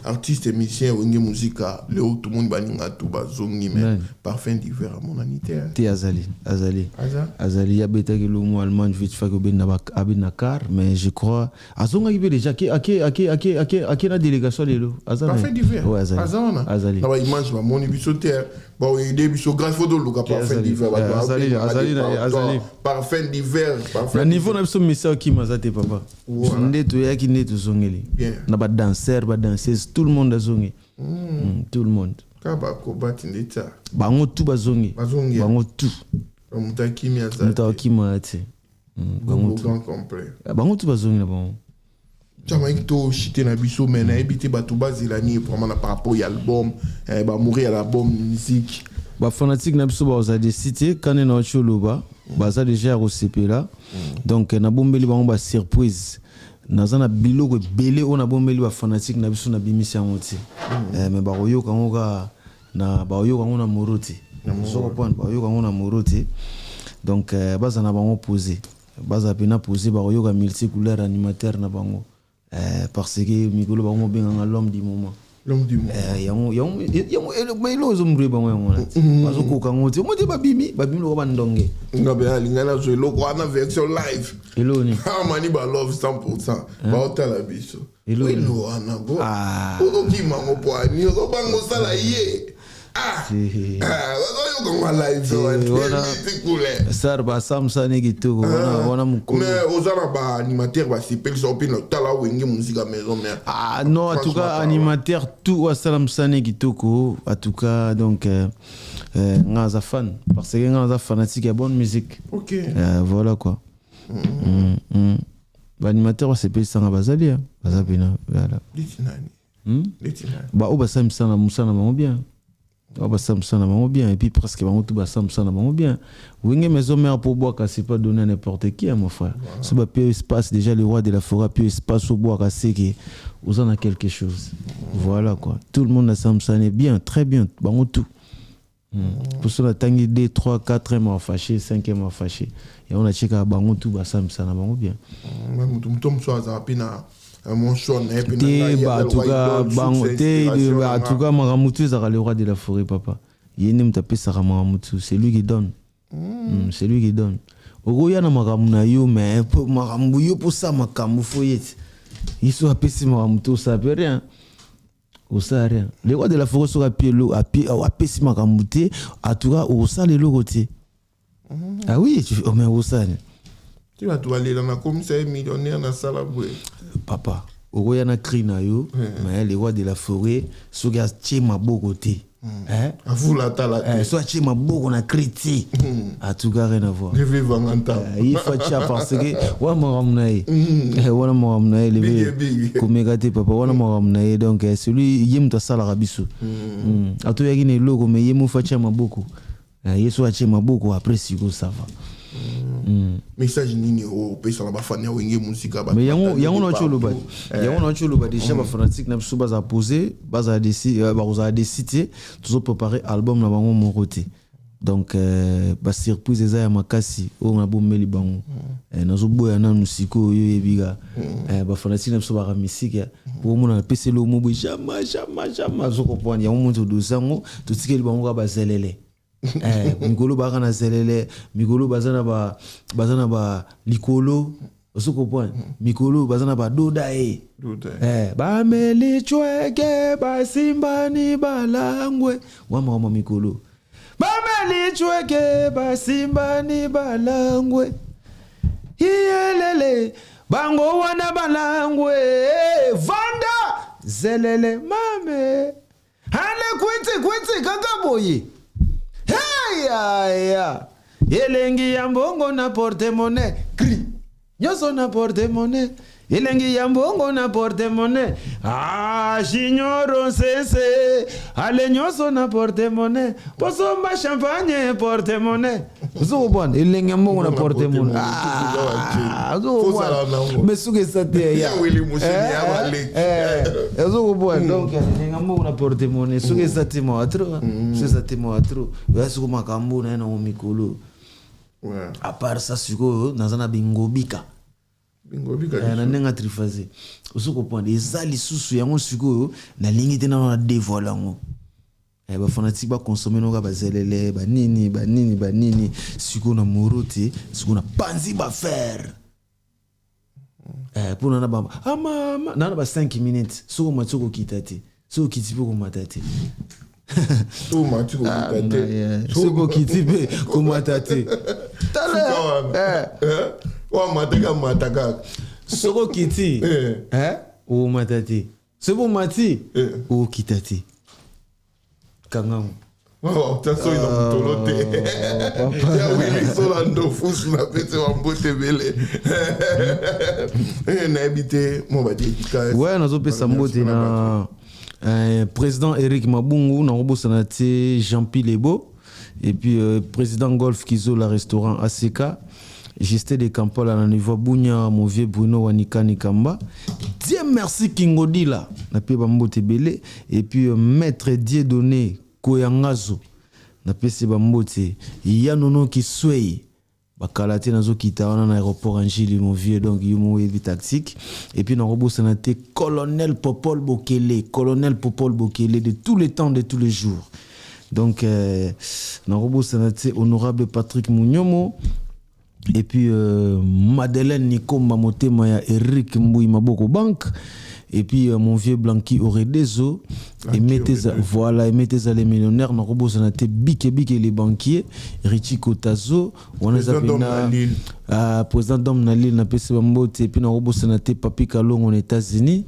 artiste et musicien, Wenge Musica, le tout le monde baninga tout bazongi, mais parfum d'hiver à mon anité. T'es Azali, y a bêta que le mot allemand, je vais te faire que ben car, mais je crois, Azonga il déjà qui la délégation les lots. Parfum d'hiver. Ouais, Azali. Là, il mange mon ibisoté. Bon, il est biso grâce au dos, le parfum d'hiver. Azali. Parfum d'hiver. Le niveau n'a pas mis ça qui m'a zate papa. papa. Ndeto yaki ndeto zongeli. Na ba danseur, ba danseuse, tout le monde a zongi. Tout le monde. Kabako batindeta. Bango tout bazongi. Bango tout. Mutakimi azati. Mutakimi ate. Bango tout complet. Bango tout bazongi na bango. Jamaïque to chité na biso mais na ebité bato bazilani vraiment par rapport à l'album ba mourir à l'album musique. Ba fanatique na biso ba za décider quand na choloba ba za déjà recépé là. Donc na bombeli bango ba surprise. Nazana biloko belé on a bombeli ba fanatique na biso na bimisi yango. Mais ba royo kangoka na ba royo kango na moroti. Soko point ba royo kango na moroti. Donc baza na bango posé. Baza pena posé ba royo ka multicouleur animateur na bango. Parce que Mikolo bango benga l'homme du moment. L'homme du moment. Mais l'ose mbre bango yango. Parce que kango mo te babimi lo bandonge. Ngabe alingana zo lo kwa na version live. Eloni. Ah mani ba love 100%. Ba otala biso. Eloni. Elo ana bo. Ozo ki mango po ani ozo bango sala ye. Ozo yo konga live so. Sarba Samsane Gitoko wana mukolo. Mais ozana ba animateur ba sipel so pino tala wenge musique à maison mais. Non en tout cas animateur tout wa Samsane Gitoko en tout cas donc ngaza fan parce que ngaza fanatique de bonne musique. OK. Voilà quoi. Ba animateur wa sipel sanga bazali bazabina voilà. Litinani. Ba o ba Samsana musana ba bien. Ba Samsana ba bien et puis presque ba tout ba Samsana ba bien. Wenge maison mère pour boire c'est pas donner à n'importe qui mon frère. Ce ba peu espace déjà le roi de la forêt peu espace au boire c'est que vous en a quelque chose. Voilà quoi. Tout le monde a Samsana bien, très bien, ba tout. Pour cela tangi 2 3 4 mois fâché, 5 mois fâché. Et on a checké ba tout ba Samsana ba bien. Même tout me soit zapina mon choix n'est pas en tout cas en tout cas Maramutu ça le roi de la forêt papa il ne me taper ça Maramutu c'est lui qui donne c'est lui qui donne ogoya na makamuna yo mais maramu yo pour ça makamu foyet il soit apesi Maramutu ça peut rien au ça rien le roi de la forêt sera pied l'eau à pied apesi makamuté en tout cas au ça le côté ah oui tu mais au ça tu vas aller dans la comme c'est millionnaire dans ça là papa ogoya na cri na yo mais le roi de la forêt soga tchema bokoté hein vous la tala soit tchema boko na criti à tout cas rien à voir je vais vanganta il faut tcha parce que wa moramnae wana moramnae le komegate papa wana moramnae donc celui yim ta sala rabiso ato yakine logo mais yemu fa tchema boko yeso tchema boko après siko ça va message nini au pesa la bafania wenge musika ba mais yango no choloba déjà ba fanatique na biso baza poser baza décider toujours préparer album na bango moroté donc ba surprise eza ya makasi o na bomeli bango nazo boya na musiko yo yebiga ba fanatique na biso ba musique pour mona pesa lo mo jamais zo comprendre yango mo to dosango to tikeli bango ba zelele Mikolo bakana zelele Mikolo bazana ba likolo osoko point Mikolo bazana ba doda ba meli chweke ba simbani balangwe wama Mikolo ba meli chweke ba simbani balangwe iyelele bango wana balangwe vanda zelele mame hale kwiti kakaboye ya elengi ya mbongo na porte-monnaie cri nyoso na porte-monnaie elengi ya mbongo na porte-monnaie j'ignore sese ale nyoso na porte-monnaie posomba champagne porte-monnaie zo bon elengi ya mbongo na porte-monnaie zo bon mesuke sate ya wili musini ya wale zo bon donc elengi ya mbongo na porte-monnaie suke sate mo atro suke sate mo atro yasuko makambo na na mikolo à part ça suko nazana bingobika na nenga triphasé osoko prendre ezali susu yango sikoyo na lingi te na dévoile yango ba fanatique ba consommer no ba zelele ba nini siko na morote siko na panzi ba faire pour na ba mama na ba 5 minutes soko matoko kitate soko kitipe ko matate soko matoko kitate soko kitipe ko matate wa mataka Soro Kiti. Hein? Ou Matati. C'est bon Mati. Ou Kitati. Kangam. Oh, t'as ça, il a moutonnoté. Il y a Willy Solando, Fous, n'a pas été en beauté belé. On a habité, mon va dire. Ouais, on a zopé Sambote na président Eric Mabungu, na robo sanate Jean-Pierre Lebo, et puis président Golf Kizo, la restaurant ACK, Justin de Kampala, na niveau Bounya, mon vieux Bruno Wanika Nikamba. Dieu merci Kingodila, na pe Bambote belé, et puis maître Dieudonné Koyangazo, na pe se Bambote, Yanono qui sway. Bakalate nazo kita wana na aéroport Angili mon vieux donc yumo evi tactique et puis dans robot sanate colonel Popol Bokele de tous les temps de tous les jours donc dans robot sanate honorable Patrick Mounyomo et puis Madeleine Nikomba Motema ya Eric Mbouy Maboko Bank et puis mon vieux Blanqui Oredezo et mettez les millionnaires dans robot sanate Bike les banquiers Richie Kotazo on a président Dom Nalil na PC Bambote et puis dans robot sanate Papi Kalong aux États-Unis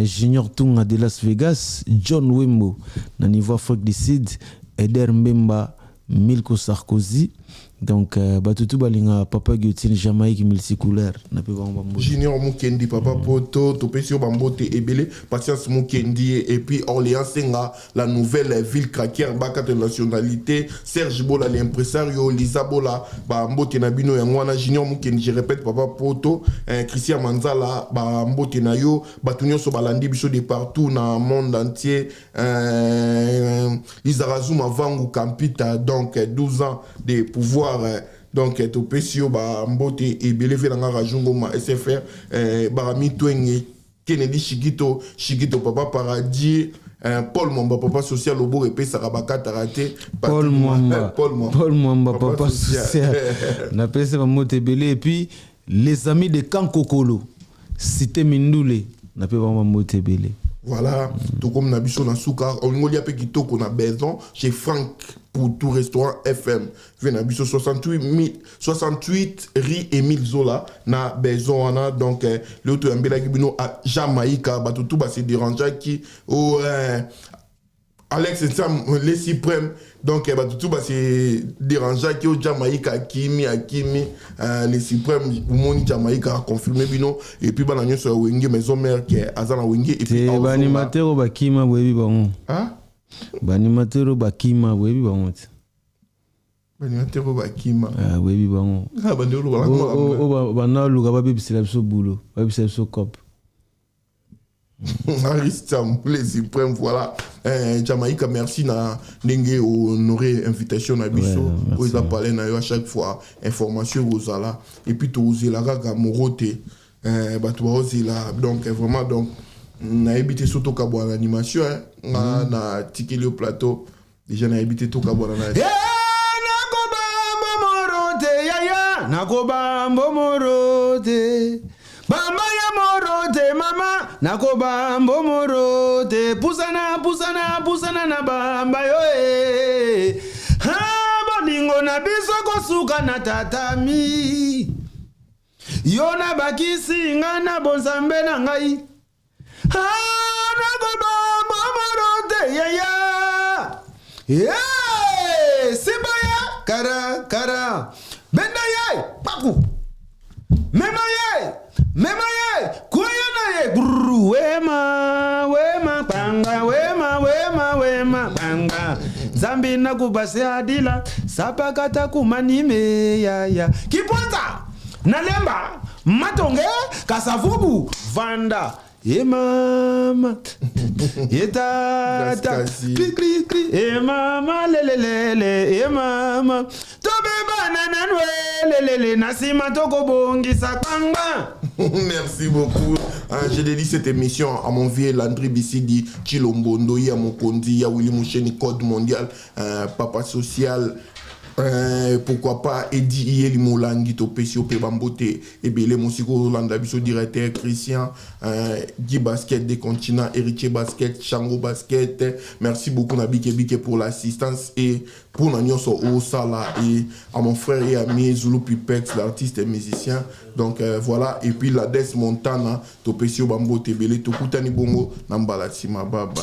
Junior Tunga de Las Vegas John Wembo na niveau Afrique du Sud Eder Mbemba Milko Sarkozy donc batutu balinga papa Guillotine Jamaïque multicouleur na pe bambo Junior Mukendi papa poto topesio Bambote ebele Patience Mukendi et puis Orléans Senga la nouvelle ville craquière baka de nationalité Serge Bola l'impresario Lisa Bola Bambote na bino ya ngwana Junior Mukendi je répète papa poto Christian Manzala Bambote na yo batunyo so balandi biso de partout na monde entier Lizarazouma Vangu Kampita donc 12 ans de pouvoir donc topesio Bambote et belevé dans rajungo ma SFR barami twenge Kennedy Shigito papa paradis Paul Mwamba papa social au beau épée Sarabaka Tarate Paul Mwamba papa social na pese Bambote belé et puis les amis de Kankokolo cité Mindoulé na pe Bambote belé. Voilà, tout comme Nabiso Nasuka, on y a peu qui toque on a besoin chez Franck pour tout restaurant FM. Vient Nabiso 68 riz Émile Zola na besoin on a donc l'autre ambela gibino à Jamaïca ba tout ba se déranger qui au Alex Sam les suprêmes donc ba tout ba se déranger qui au Jamaïca Akimi les suprêmes au moni Jamaïca confirmé bino et puis ba na nyoso wenge maison mère qui azana wenge et puis ba animateur ba kima webi bango hein ba animateur ba kima webi bango ba animateur ba kima webi bango ba ndelo ba ba na luka ba bibisela biso boulot ba bibisela biso cop Aristam, les suprêmes, voilà. Jamaïca, merci na Nenge honoré invitation à Bisso. Où ils a parlé à chaque fois information aux ala. Et puis tout la gaga morote. Donc vraiment donc on a habité surtout Kabo en animation. On a tiqué le plateau. Déjà on a habité tout Kabo en animation. Nakobambo morote. Bamba ya morote mama nakobambo morote pusana na bamba yo ha boningo na biso kosuka na tatami yona bakisi nga na bonzambe na ngai ha nakobambo morote ya sibaya kara benda ye paku Memaye, kuyana ye, wema, panga, zambi na kubase adila, sapakata kumanime, ya, kipwanta, nalemba, matonge, kasavubu, vanda, mama, tata, kli, mama, lelelele, mama, tobe banana lelele, nasima toko bongi sakanga. Merci beaucoup. J'ai dédié cette émission à mon vieux Landry Bissidi, Chilombondo, à mon Kondi, à Willy Moucheni, Code Mondial, Papa Social, pourquoi pas Eddie Ieli Molangi to Pesio Pe Bambote et Belé Monsiko Landa Biso directeur Christian Guy Basket des continents Héritier Basket Chango Basket merci beaucoup Nabike Bike pour l'assistance et pour Nagnon so Osala et à mon frère et ami Zulu Pipex l'artiste et musicien donc voilà et puis la Des Montana to Pesio Bambote Belé to Kutani Bongo Nambala Sima bye bye